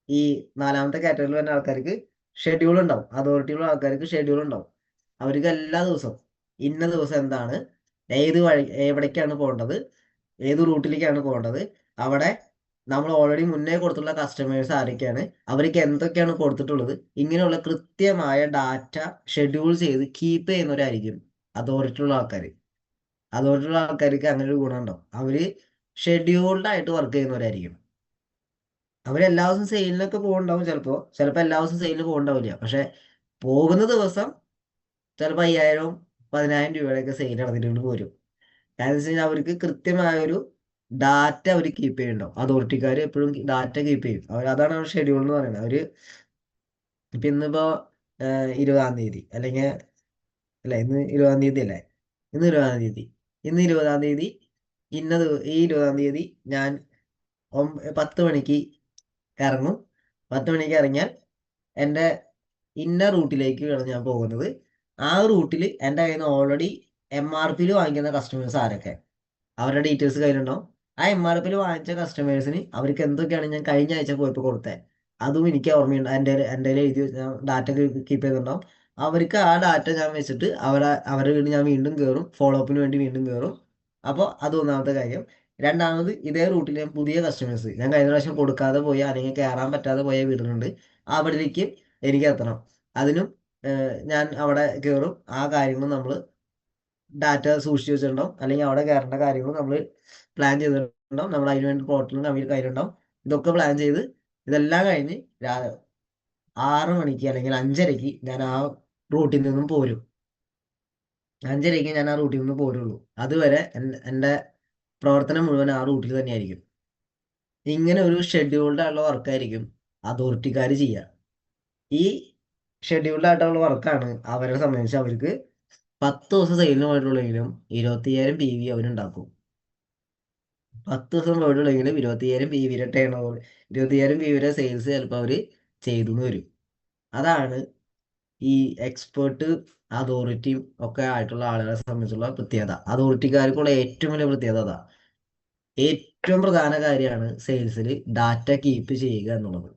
ഈ നാലാമത്തെ കാറ്റഗറിയിൽ വരുന്ന ആൾക്കാർക്ക് ഷെഡ്യൂൾ ഉണ്ടാവും. അതോറിറ്റിയുള്ള ആൾക്കാർക്ക് ഷെഡ്യൂൾ ഉണ്ടാവും. അവർക്ക് എല്ലാ ദിവസവും ഇന്ന ദിവസം എന്താണ്, ഏത് വഴി എവിടേക്കാണ് പോകേണ്ടത്, ഏത് റൂട്ടിലേക്കാണ് പോകേണ്ടത്, അവിടെ നമ്മൾ ഓൾറെഡി മുന്നേ കൊടുത്തുള്ള കസ്റ്റമേഴ്സ് ആരൊക്കെയാണ്, അവർക്ക് എന്തൊക്കെയാണ് കൊടുത്തിട്ടുള്ളത്, ഇങ്ങനെയുള്ള കൃത്യമായ ഡാറ്റ ഷെഡ്യൂൾ ചെയ്ത് കീപ്പ് ചെയ്യുന്നവരായിരിക്കും അതോറിറ്റിയുള്ള ആൾക്കാർ. അതോറിറ്റിയുള്ള ആൾക്കാർക്ക് അങ്ങനെ ഒരു ഗുണമുണ്ടാവും, അവര് ഷെഡ്യൂൾഡ് ആയിട്ട് വർക്ക് ചെയ്യുന്നവരായിരിക്കും. അവരെല്ലാ ദിവസവും സെയിലിനൊക്കെ പോകുന്നുണ്ടാവും, ചിലപ്പോൾ എല്ലാ ദിവസവും സെയിലിന് പോകുന്നുണ്ടാവില്ല. പക്ഷെ പോകുന്ന ദിവസം ചിലപ്പോൾ 5000 10000 രൂപയുടെയൊക്കെ സെയിൽ നടത്തിയിട്ട് പോരും. കാരണം വെച്ച് കഴിഞ്ഞാൽ അവർക്ക് കൃത്യമായൊരു ഡാറ്റ അവർ കീപ്പ് ചെയ്യുന്നുണ്ടാവും. അതോറിറ്റിക്കാർ എപ്പോഴും ഡാറ്റ കീപ്പ് ചെയ്യും. അതാണ് അവർ ഷെഡ്യൂൾ എന്ന് പറയുന്നത്. അവർ ഇപ്പം ഇന്നിപ്പോ 20-ാം തീയതി അല്ലെങ്കിൽ, അല്ല, ഇന്ന് 20-ാം തീയതി അല്ലേ, ഇന്ന് 20-ാം തീയതി. ഇന്ന് 20-ാം തീയതി, ഈ 20-ാം തീയതി ഞാൻ 10 മണിക്ക് ഇറങ്ങും. 10 മണിക്ക് ഇറങ്ങിയാൽ എൻ്റെ ഇന്ന റൂട്ടിലേക്കാണ് ഞാൻ പോകുന്നത്. ആ റൂട്ടിൽ എൻ്റെ കയ്യിൽ നിന്ന് ഓൾറെഡി MRPയിൽ വാങ്ങിക്കുന്ന കസ്റ്റമേഴ്സ് ആരൊക്കെ, അവരുടെ ഡീറ്റെയിൽസ് കയ്യിലുണ്ടാവും. ആ MRPയിൽ വാങ്ങിച്ച കസ്റ്റമേഴ്സിന് അവർക്ക് എന്തൊക്കെയാണ് ഞാൻ കഴിഞ്ഞ ആഴ്ച പോയപ്പോൾ കൊടുത്തത്, അതും എനിക്ക് ഓർമ്മയുണ്ട്. എൻ്റെ എഴുതി ഡാറ്റ കീപ്പ് ചെയ്തിട്ടുണ്ടാവും. അവർക്ക് ആ ഡാറ്റ ഞാൻ വെച്ചിട്ട് അവരുടെ വീട് ഞാൻ വീണ്ടും കയറും, ഫോളോ അപ്പിന് വേണ്ടി വീണ്ടും കയറും. അപ്പോൾ അത് ഒന്നാമത്തെ കാര്യം. രണ്ടാമത്, ഇതേ റൂട്ടിൽ ഞാൻ പുതിയ കസ്റ്റമേഴ്സ്, ഞാൻ കഴിഞ്ഞ പ്രാവശ്യം കൊടുക്കാതെ പോയ അല്ലെങ്കിൽ കയറാൻ പറ്റാതെ പോയ വീടുകളുണ്ട്, അവിടേക്ക് എനിക്ക് എത്തണം. അതിനും ഞാൻ അവിടെ കയറും. ആ കാര്യങ്ങൾ നമ്മൾ ഡാറ്റ സൂക്ഷിച്ച് വെച്ചിട്ടുണ്ടാവും, അല്ലെങ്കിൽ അവിടെ കയറേണ്ട കാര്യങ്ങൾ നമ്മൾ പ്ലാൻ ചെയ്തിട്ടുണ്ടാവും. നമ്മൾ അതിന് വേണ്ടി പോർട്ടലും കയ്യിലുണ്ടാവും. ഇതൊക്കെ പ്ലാൻ ചെയ്ത് ഇതെല്ലാം കഴിഞ്ഞ് 6 മണിക്ക് അല്ലെങ്കിൽ 5:30ക്ക് ഞാൻ ആ റൂട്ടിൽ നിന്നും പോരും. 5:30ക്ക് ഞാൻ ആ റൂട്ടിൽ നിന്ന് പോരുള്ളൂ. അതുവരെ എൻ്റെ പ്രവർത്തനം മുഴുവൻ ആ റൂട്ടിൽ തന്നെയായിരിക്കും. ഇങ്ങനെ ഒരു ഷെഡ്യൂൾഡ് ആയിട്ടുള്ള വർക്കായിരിക്കും അതോറിറ്റിക്കാർ ചെയ്യുക. ഈ ഷെഡ്യൂൾഡ് ആയിട്ടുള്ള വർക്കാണ് അവരെ സംബന്ധിച്ച് അവർക്ക് 10 ദിവസം സെയിലിന് പോയിട്ടുള്ളെങ്കിലും 25,000 PV അവരുണ്ടാക്കും. 10 ദിവസം പോയിട്ടുള്ളെങ്കിലും 25,000 PV turn over, 25,000 PV sales ചിലപ്പോൾ അവർ ചെയ്തു വരും. അതാണ് ഈ എക്സ്പേർട്ട് അതോറിറ്റിയും ഒക്കെ ആയിട്ടുള്ള ആളുകളെ സംബന്ധിച്ചുള്ള പ്രത്യേകത. അതോറിറ്റിക്കാർക്കുള്ള ഏറ്റവും വലിയ പ്രത്യേകത അതാ. ഏറ്റവും പ്രധാന കാര്യമാണ് സെയിൽസിൽ ഡാറ്റ കീപ്പ് ചെയ്യുക എന്നുള്ളത്.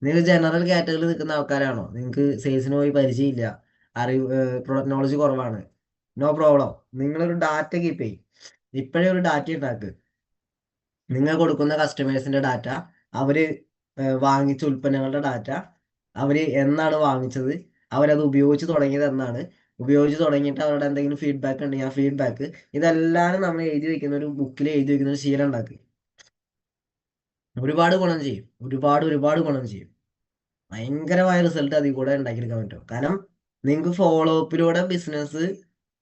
നിങ്ങൾ ജനറൽ കാറ്റഗറിയിൽ നിൽക്കുന്ന ആൾക്കാരാണോ, നിങ്ങൾക്ക് സെയിൽസിന് പോയി പരിചയമില്ല, അറിവ്, പ്രൊഡക്റ്റ് നോളജ് കുറവാണ്, നോ പ്രോബ്ലം. നിങ്ങളൊരു ഡാറ്റ കീപ്പ് ചെയ്യും. ഇപ്പോഴേ ഒരു ഡാറ്റ ഉണ്ടാക്ക്. നിങ്ങൾ കൊടുക്കുന്ന കസ്റ്റമേഴ്സിന്റെ ഡാറ്റ, അവര് വാങ്ങിച്ച ഉൽപ്പന്നങ്ങളുടെ ഡാറ്റ, അവര് എന്നാണ് വാങ്ങിച്ചത്, അവരത് ഉപയോഗിച്ച് തുടങ്ങിയത് എന്നാണ്, ഉപയോഗിച്ച് തുടങ്ങിയിട്ട് അവരുടെ എന്തെങ്കിലും ഫീഡ്ബാക്ക് ഉണ്ടെങ്കിൽ ആ ഫീഡ്ബാക്ക്, ഇതെല്ലാം നമ്മൾ എഴുതി വെക്കുന്ന ഒരു ബുക്കിൽ എഴുതി വെക്കുന്ന ഒരു ശീലം ഉണ്ടാക്കുക. ഒരുപാട് ഗുണം ചെയ്യും, ഒരുപാട് ഗുണം ചെയ്യും. ഭയങ്കരമായ റിസൾട്ട് അതിൽ കൂടെ ഉണ്ടാക്കിയെടുക്കാൻ പറ്റും. കാരണം നിങ്ങൾക്ക് ഫോളോ അപ്പിലൂടെ ബിസിനസ്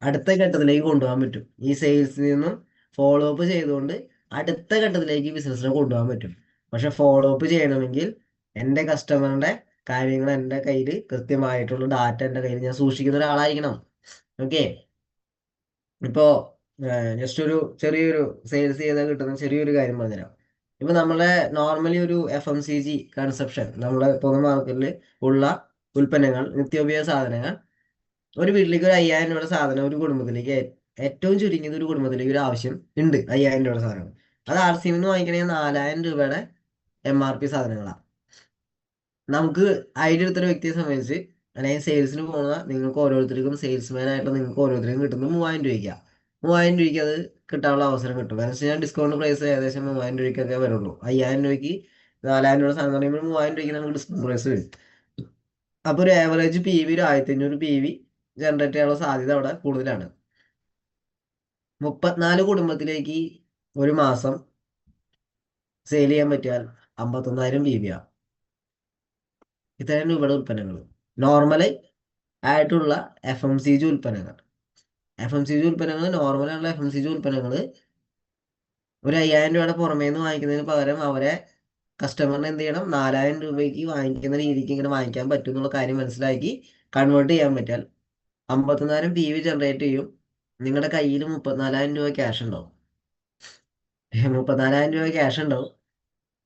അടുത്ത ഘട്ടത്തിലേക്ക് കൊണ്ടുപോകാൻ പറ്റും. ഈ സെയിൽസിൽ നിന്നും ഫോളോ അപ്പ് ചെയ്തുകൊണ്ട് അടുത്ത ഘട്ടത്തിലേക്ക് ബിസിനസ്സിനെ കൊണ്ടുപോകാൻ പറ്റും. പക്ഷെ ഫോളോ അപ്പ് ചെയ്യണമെങ്കിൽ എൻ്റെ കസ്റ്റമറിന്റെ കാര്യങ്ങൾ എൻ്റെ കയ്യിൽ, കൃത്യമായിട്ടുള്ള ഡാറ്റ എൻ്റെ കയ്യിൽ ഞാൻ സൂക്ഷിക്കുന്ന ഒരാളായിരിക്കണം. ഓക്കെ. ഇപ്പോ ജസ്റ്റ് ഒരു ചെറിയൊരു സെയിൽസ് ചെയ്താൽ കിട്ടുന്ന ചെറിയൊരു കാര്യം പറഞ്ഞുതരാം. ഇപ്പൊ നമ്മളെ നോർമലി ഒരു FMCG കൺസെപ്ഷൻ, നമ്മുടെ പൊതു മാർക്കറ്റിൽ ഉള്ള ഉൽപ്പന്നങ്ങൾ, നിത്യോപയോഗ സാധനങ്ങൾ, ഒരു വീട്ടിലേക്ക് ഒരു 5000 രൂപയുടെ സാധനം ഒരു കുടുംബത്തിലേക്ക്, ഏറ്റവും ചുരുങ്ങിയത് ഒരു കുടുംബത്തിലേക്ക് ഒരു ആവശ്യം ഉണ്ട് 5000 രൂപയുടെ സാധനം. അത് RCM നിന്ന് വാങ്ങിക്കണമെങ്കിൽ 4000 രൂപയുടെ MRP സാധനങ്ങളാണ്. നമുക്ക് ഐഡിയ എടുത്തൊരു വ്യക്തിയെ സംബന്ധിച്ച്, അല്ലെങ്കിൽ സെയിൽസിന് പോകുന്ന നിങ്ങൾക്ക് ഓരോരുത്തർക്കും, സെയിൽസ്മാൻ ആയിട്ടുള്ള നിങ്ങൾക്ക് ഓരോരുത്തർക്കും കിട്ടുന്നത് 3000 രൂപയ്ക്കാണ്. 3000 രൂപയ്ക്ക് അത് കിട്ടാനുള്ള അവസരം കിട്ടും. കാരണം വെച്ച് കഴിഞ്ഞാൽ ഡിസ്കൗണ്ട് പ്രൈസ് ഏകദേശം 3000 രൂപയ്ക്കൊക്കെ വരുള്ളൂ. 5000 രൂപയ്ക്ക് 4000 രൂപ സാധനം പറയുമ്പോൾ 3000 രൂപയ്ക്ക് നമുക്ക് ഡിസ്കൗണ്ട് പ്രൈസ് വരും. അപ്പോൾ ഒരു ആവറേജ് PV ഒരു 1500 PV ജനറേറ്റ് ചെയ്യാനുള്ള സാധ്യത അവിടെ കൂടുതലാണ്. 34 കുടുംബത്തിലേക്ക് ഒരു മാസം സെയിൽ ചെയ്യാൻ പറ്റിയാൽ 51,000 PV. ഇത്രയും രൂപയുടെ ഉൽപ്പന്നങ്ങൾ, നോർമൽ ആയിട്ടുള്ള FMCG ഉൽപ്പന്നങ്ങൾ. FMCG ഉൽപ്പന്നങ്ങൾ, നോർമലായുള്ള FMCG ഉൽപ്പന്നങ്ങൾ ഒരു 5000 രൂപയുടെ പുറമേ നിന്ന് വാങ്ങിക്കുന്നതിന് പകരം അവരെ കസ്റ്റമറിന് എന്ത് ചെയ്യണം, 4000 രൂപയ്ക്ക് വാങ്ങിക്കുന്ന രീതിക്ക് ഇങ്ങനെ വാങ്ങിക്കാൻ പറ്റും എന്നുള്ള കാര്യം മനസ്സിലാക്കി കൺവേർട്ട് ചെയ്യാൻ പറ്റിയാൽ 54,000 PV ജനറേറ്റ് ചെയ്യും. നിങ്ങളുടെ കയ്യിൽ 34,000 രൂപ ക്യാഷ് ഉണ്ടാവും. 34,000 രൂപ ക്യാഷ് ഉണ്ടാവും.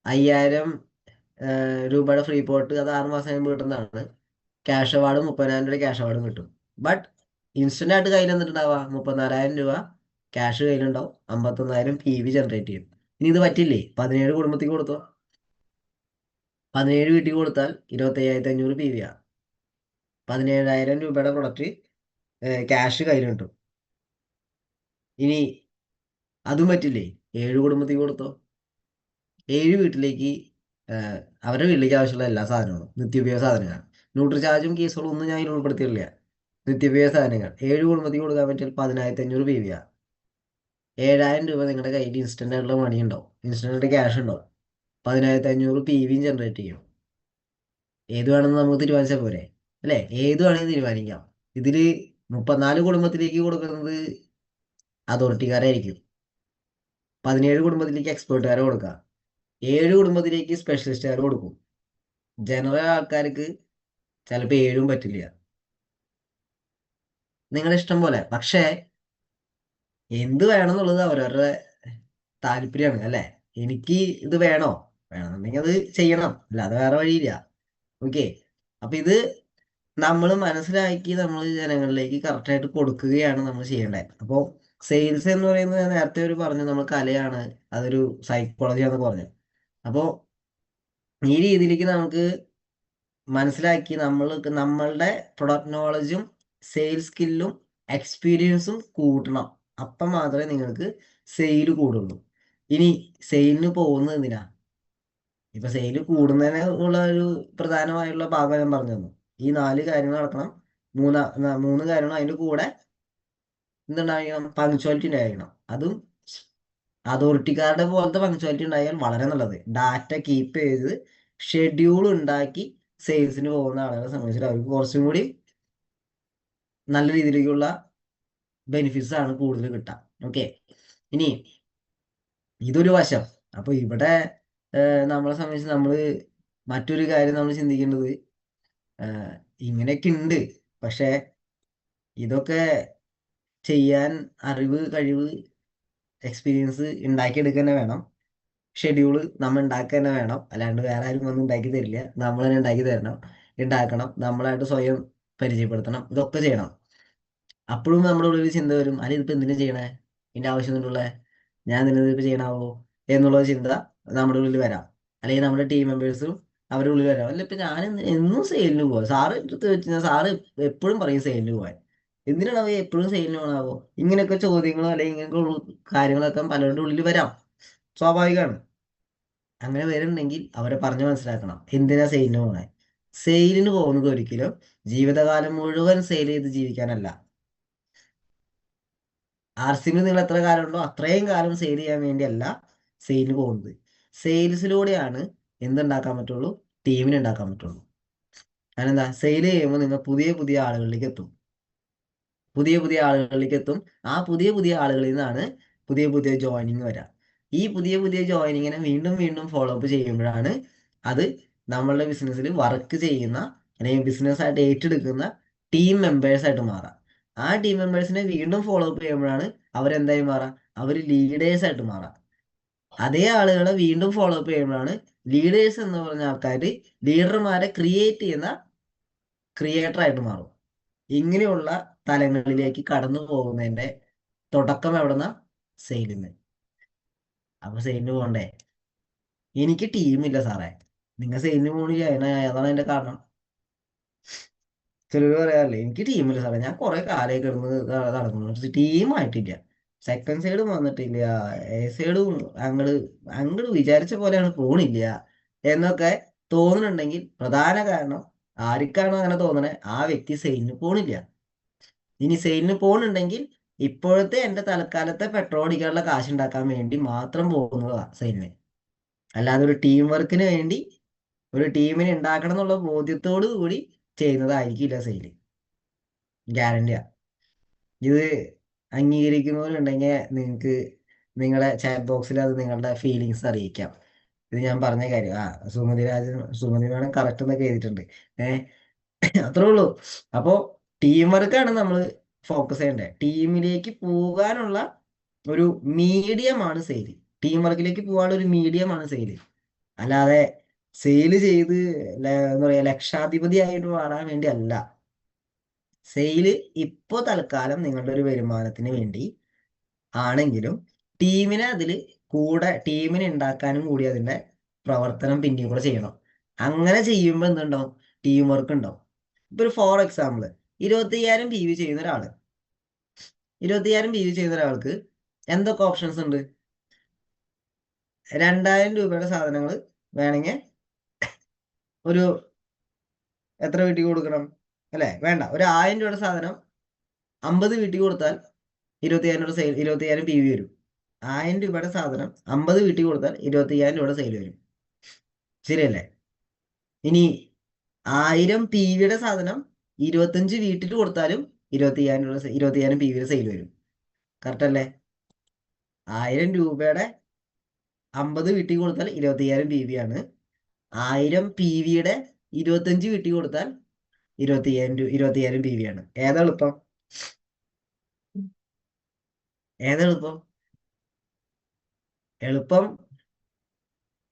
5000 രൂപയുടെ ഫ്രീ പോർട്ട് അത് 6 മാസം കഴിയുമ്പോൾ കിട്ടുന്നതാണ്. ക്യാഷ് അവാർഡ് 30,000 രൂപ ക്യാഷ് അവാർഡും കിട്ടും. ബട്ട് ഇൻസ്റ്റന്റ് ആയിട്ട് കയ്യിൽ എന്നിട്ടുണ്ടാവുക 34,000 രൂപ ക്യാഷ് കയ്യിലുണ്ടാവും, 51,000 PV ജനറേറ്റ് ചെയ്യും. ഇനി ഇത് പറ്റില്ലേ, 17 കുടുംബത്തേക്ക് കൊടുത്തോ. 17 വീട്ടിൽ കൊടുത്താൽ 25,500 PV ആണ്. 17,000 രൂപയുടെ പ്രൊഡക്റ്റ് ക്യാഷ് കയ്യിൽ കിട്ടും. ഇനി അതും പറ്റില്ലേ, 7 കുടുംബത്തേക്ക് കൊടുത്തോ. 7 വീട്ടിലേക്ക് അവരുടെ വീട്ടിലേക്ക് ആവശ്യമുള്ള എല്ലാ സാധനങ്ങളും, നിത്യോപയോഗ സാധനങ്ങൾ, ന്യൂട്രി ചാർജും കേസുകളും ഒന്നും ഞാൻ ഇതിൽ ഉൾപ്പെടുത്തിയിട്ടില്ല. നിത്യോപയോഗ സാധനങ്ങൾ 7 കുടുംബത്തേക്ക് കൊടുക്കാൻ പറ്റിയാൽ 10,500 PV ആണ്. 7,000 രൂപ നിങ്ങളുടെ കയ്യിൽ ഇൻസ്റ്റന്റ് ആയിട്ടുള്ള മണി ഉണ്ടാവും, ഇൻസ്റ്റന്റ് ആയിട്ട് ക്യാഷ് ഉണ്ടാവും. 10,500 PV ജനറേറ്റ് ചെയ്യും. ഏത് വേണമെന്ന് നമുക്ക് തീരുമാനിച്ചാൽ പോരെ, അല്ലേ? ഏത് വേണമെങ്കിൽ തീരുമാനിക്കാം. ഇതിൽ 34 കുടുംബത്തിലേക്ക് കൊടുക്കുന്നത് അതോറിറ്റിക്കാരായിരിക്കും. 17 കുടുംബത്തിലേക്ക് എക്സ്പേർട്ടുകാരെ കൊടുക്കാം. 7 കുടുംബത്തിലേക്ക് സ്പെഷ്യലിസ്റ്റുകാർ കൊടുക്കും. ജനറൽ ആൾക്കാർക്ക് ചിലപ്പോൾ 7ഉം പറ്റില്ല. നിങ്ങളുടെ ഇഷ്ടം പോലെ. പക്ഷേ എന്ത് വേണം എന്നുള്ളത് അവരവരുടെ താല്പര്യമാണ്, അല്ലേ? എനിക്ക് ഇത് വേണോ, വേണമെന്നുണ്ടെങ്കിൽ അത് ചെയ്യണം, അല്ലാതെ വേറെ വഴിയില്ല. ഓക്കെ. അപ്പൊ ഇത് നമ്മൾ മനസ്സിലാക്കി നമ്മൾ ജനങ്ങളിലേക്ക് കറക്റ്റായിട്ട് കൊടുക്കുകയാണ് നമ്മൾ ചെയ്യേണ്ടത്. അപ്പോൾ സെയിൽസ് എന്ന് പറയുന്നത് ഞാൻ നേരത്തെ ഒരു പറഞ്ഞു, നമ്മൾ കലയാണ്, അതൊരു സൈക്കോളജിയാണെന്ന് പറഞ്ഞു. അപ്പോൾ ഈ രീതിയിലേക്ക് നമുക്ക് മനസ്സിലാക്കി നമ്മളുടെ പ്രൊഡക്റ്റ് നോളജും സെയിൽസ് സ്കില്ലും എക്സ്പീരിയൻസും കൂട്ടണം. അപ്പം മാത്രമേ നിങ്ങൾക്ക് സെയിൽ കൂടുള്ളൂ. ഇനി സെയിലിന് പോകുന്നത് എന്തിനാ? ഇപ്പൊ സെയിൽ കൂടുന്നതിന് ഉള്ള ഒരു പ്രധാനമായുള്ള ഭാഗം ഞാൻ പറഞ്ഞു തന്നു. ഈ 4 കാര്യങ്ങൾ നടക്കണം. 3 കാര്യങ്ങൾ അതിൻ്റെ കൂടെ എന്തുണ്ടായിരിക്കണം, പങ്ക്ച്വാലിറ്റി ഉണ്ടായിരിക്കണം. അതും അതോറിറ്റിക്കാരുടെ പോലത്തെ പങ്ക്ച്വാലിറ്റി ഉണ്ടായാൽ വളരെ നല്ലത്. ഡാറ്റ കീപ്പ് ചെയ്ത് ഷെഡ്യൂൾ ഉണ്ടാക്കി സെയിൽസിന് പോകുന്ന ആളുകളെ സംബന്ധിച്ചിട്ട് അവർക്ക് കുറച്ചും കൂടി നല്ല രീതിയിലേക്കുള്ള ബെനിഫിറ്റ്സ് ആണ് കൂടുതൽ കിട്ടുക. ഓക്കെ. ഇനി ഇതൊരു വശം. അപ്പൊ ഇവിടെ നമ്മളെ സംബന്ധിച്ച് മറ്റൊരു കാര്യം നമ്മൾ ചിന്തിക്കേണ്ടത്, ഇങ്ങനെയൊക്കെ ഉണ്ട്, പക്ഷെ ഇതൊക്കെ ചെയ്യാൻ അറിവ്, കഴിവ്, എക്സ്പീരിയൻസ് ഉണ്ടാക്കിയെടുക്കുക തന്നെ വേണം. ഷെഡ്യൂള് നമ്മൾ ഉണ്ടാക്കുക തന്നെ വേണം. അല്ലാണ്ട് വേറെ ആരും വന്ന് ഉണ്ടാക്കി തരില്ല, നമ്മൾ തന്നെ ഉണ്ടാക്കണം. നമ്മളായിട്ട് സ്വയം പരിചയപ്പെടുത്തണം, ഇതൊക്കെ ചെയ്യണം. അപ്പോഴും നമ്മുടെ ഉള്ളിൽ ചിന്ത വരും, അല്ല ഇതിപ്പോ എന്തിനാ ചെയ്യണേ, ഇതിന്റെ ആവശ്യമൊന്നുമില്ല, ഞാൻ നിന്നത് ഇപ്പൊ ചെയ്യണാവോ എന്നുള്ള ചിന്ത നമ്മുടെ ഉള്ളിൽ വരാം. അല്ലെങ്കിൽ നമ്മുടെ ടീം മെമ്പേഴ്സും അവരുടെ ഉള്ളിൽ വരാം, അല്ല ഇപ്പൊ ഞാൻ എന്നും സെയിലിന് പോവാം, സാറ് എടുത്ത് വെച്ചാൽ സാറ് എപ്പോഴും പറയും സെയിലിന് പോവാൻ, എന്തിനാണ് അവ എപ്പോഴും സെയിലിന് പോകണാവോ? ഇങ്ങനെയൊക്കെ ചോദ്യങ്ങളോ അല്ലെങ്കിൽ ഇങ്ങനെയൊക്കെ കാര്യങ്ങളൊക്കെ പലരുടെ ഉള്ളിൽ വരാം, സ്വാഭാവികമാണ്. അങ്ങനെ വരുന്നുണ്ടെങ്കിൽ അവരെ പറഞ്ഞു മനസ്സിലാക്കണം, എന്തിനാ സെയിലിന് പോകണേ. സെയിലിന് പോകുന്നത് ഒരിക്കലും ജീവിതകാലം മുഴുവൻ സെയിൽ ചെയ്ത് ജീവിക്കാനല്ല. RCB നിങ്ങൾ എത്ര കാലം ഉണ്ടോ അത്രയും കാലം സെയിൽ ചെയ്യാൻ വേണ്ടിയല്ല സെയിലിന് പോകുന്നത്. സെയിൽസിലൂടെയാണ് എന്തുണ്ടാക്കാൻ പറ്റുള്ളൂ, ടീമിനെ ഉണ്ടാക്കാൻ പറ്റുള്ളൂ. അതിനെന്താ, സെയിൽ ചെയ്യുമ്പോൾ നിങ്ങൾ പുതിയ പുതിയ ആളുകളിലേക്ക് എത്തും. ആ പുതിയ പുതിയ ആളുകളിൽ നിന്നാണ് പുതിയ പുതിയ ജോയിനിങ് വരാം. ഈ പുതിയ പുതിയ ജോയിനിങ്ങിനെ വീണ്ടും വീണ്ടും ഫോളോ അപ്പ് ചെയ്യുമ്പോഴാണ് അത് നമ്മളുടെ ബിസിനസ്സിൽ വർക്ക് ചെയ്യുന്ന അല്ലെങ്കിൽ ബിസിനസ്സായിട്ട് ഏറ്റെടുക്കുന്ന ടീം മെമ്പേഴ്സായിട്ട് മാറാം. ആ ടീം മെമ്പേഴ്സിനെ വീണ്ടും ഫോളോ അപ്പ് ചെയ്യുമ്പോഴാണ് അവരെന്തായി മാറാം, അവർ ലീഡേഴ്സായിട്ട് മാറാം. അതേ ആളുകളെ വീണ്ടും ഫോളോ അപ്പ് ചെയ്യുമ്പോഴാണ് ലീഡേഴ്സ് എന്ന് പറഞ്ഞ ആൾക്കാർ ലീഡർമാരെ ക്രിയേറ്റ് ചെയ്യുന്ന ക്രിയേറ്ററായിട്ട് മാറും. ഇങ്ങനെയുള്ള തലങ്ങളിലേക്ക് കടന്നു പോകുന്നതിന്റെ തുടക്കം എവിടെന്ന, സെയിലിന്. അപ്പൊ സെയിലിന് പോകണ്ടേ? എനിക്ക് ടീമില്ല സാറേ. നിങ്ങൾ സെയിലിന് പോകണില്ല, അതാണ് അതിന്റെ കാരണം. ചിലർ പറയാറില്ലേ, എനിക്ക് ടീമില്ല സാറേ, ഞാൻ കുറെ കാലമായി കിടന്ന് നടക്കുന്നു, ടീമായിട്ടില്ല, സെക്കൻഡ് സൈഡും വന്നിട്ടില്ല, എ സൈഡും അങ്ങട് അങ്ങട് വിചാരിച്ച പോലെയാണ് പോണില്ല എന്നൊക്കെ തോന്നുന്നുണ്ടെങ്കിൽ പ്രധാന കാരണം, ആർക്കാണോ അങ്ങനെ തോന്നണേ ആ വ്യക്തി സെയിലിന് പോണില്ല. ഇനി സെയിലിന് പോകുന്നുണ്ടെങ്കിൽ ഇപ്പോഴത്തെ എൻ്റെ തൽക്കാലത്തെ പെട്രോൾ അടിക്കാനുള്ള കാശ് ഉണ്ടാക്കാൻ വേണ്ടി മാത്രം പോകുന്നതാണ് സെയിലിന്. അല്ലാതെ ഒരു ടീം വർക്കിന് വേണ്ടി ഒരു ടീമിനെ ഉണ്ടാക്കണം എന്നുള്ള ബോധ്യത്തോടു കൂടി ചെയ്യുന്നതായിരിക്കില്ല സെയില്. ഗ്യാരണ്ടിയാ. ഇത് അംഗീകരിക്കുന്നവരുണ്ടെങ്കിൽ നിങ്ങൾക്ക് നിങ്ങളുടെ ചാറ്റ് ബോക്സിൽ അത് നിങ്ങളുടെ ഫീലിങ്സ് അറിയിക്കാം. ഇത് ഞാൻ പറഞ്ഞ കാര്യം. സുമതി മാഡം കറക്റ്റ് എന്നൊക്കെ എഴുതിയിട്ടുണ്ട്. ഏഹ് അത്രേ ഉള്ളൂ. അപ്പോ ടീം വർക്കാണ് നമ്മൾ ഫോക്കസ് ചെയ്യേണ്ടത്. ടീമിലേക്ക് പോകാനുള്ള ഒരു മീഡിയമാണ് സെയിൽ. ടീം വർക്കിലേക്ക് പോകാനുള്ള ഒരു മീഡിയമാണ് സെയിൽ. അല്ലാതെ സെയിൽ ചെയ്ത് എന്താ പറയാ ലക്ഷാധിപതി ആയിട്ട് മാറാൻ വേണ്ടി അല്ല. സെയില് ഇപ്പോ തൽക്കാലം നിങ്ങളുടെ ഒരു വരുമാനത്തിന് വേണ്ടി ആണെങ്കിലും ടീമിനെ ടീമിനെ ഉണ്ടാക്കാനും കൂടി അതിന്റെ പ്രവർത്തനം പിന്നെയും കൂടെ ചെയ്യണം. അങ്ങനെ ചെയ്യുമ്പോൾ എന്തുണ്ടാവും? ടീം വർക്ക് ഉണ്ടാവും. ഇപ്പൊ ഒരു ഫോർ എക്സാമ്പിൾ, 25,000 പി വി ചെയ്യുന്ന ഒരാള് 25,000 പി വി ചെയ്യുന്ന ഒരാൾക്ക് എന്തൊക്കെ ഓപ്ഷൻസ് ഉണ്ട്? 2,000 രൂപയുടെ സാധനങ്ങൾ വേണമെങ്കിൽ ഒരു എത്ര വീട്ടിൽ കൊടുക്കണം? അല്ലെ, വേണ്ട, ഒരു 1,000 രൂപയുടെ സാധനം 50 വീട്ടിൽ കൊടുത്താൽ 25,000 പി വി വരും. 1,000 രൂപയുടെ സാധനം 50 വീട്ടിൽ കൊടുത്താൽ 25,000 രൂപയുടെ സെയിൽ വരും. ശരിയല്ലേ? ഇനി 1000 പി വിയുടെ സാധനം 25 വീട്ടിൽ കൊടുത്താലും 25,000 പി വിയുടെ സെയിൽ വരും. കറക്റ്റ് അല്ലേ? 1000 രൂപയുടെ 50 വീട്ടിൽ കൊടുത്താൽ 25,000 പി വി ആണ്. 1000 പി വിയുടെ 25 വീട്ടിൽ കൊടുത്താൽ 25,000 പി വി ആണ്. ഏതാ എളുപ്പം? എളുപ്പം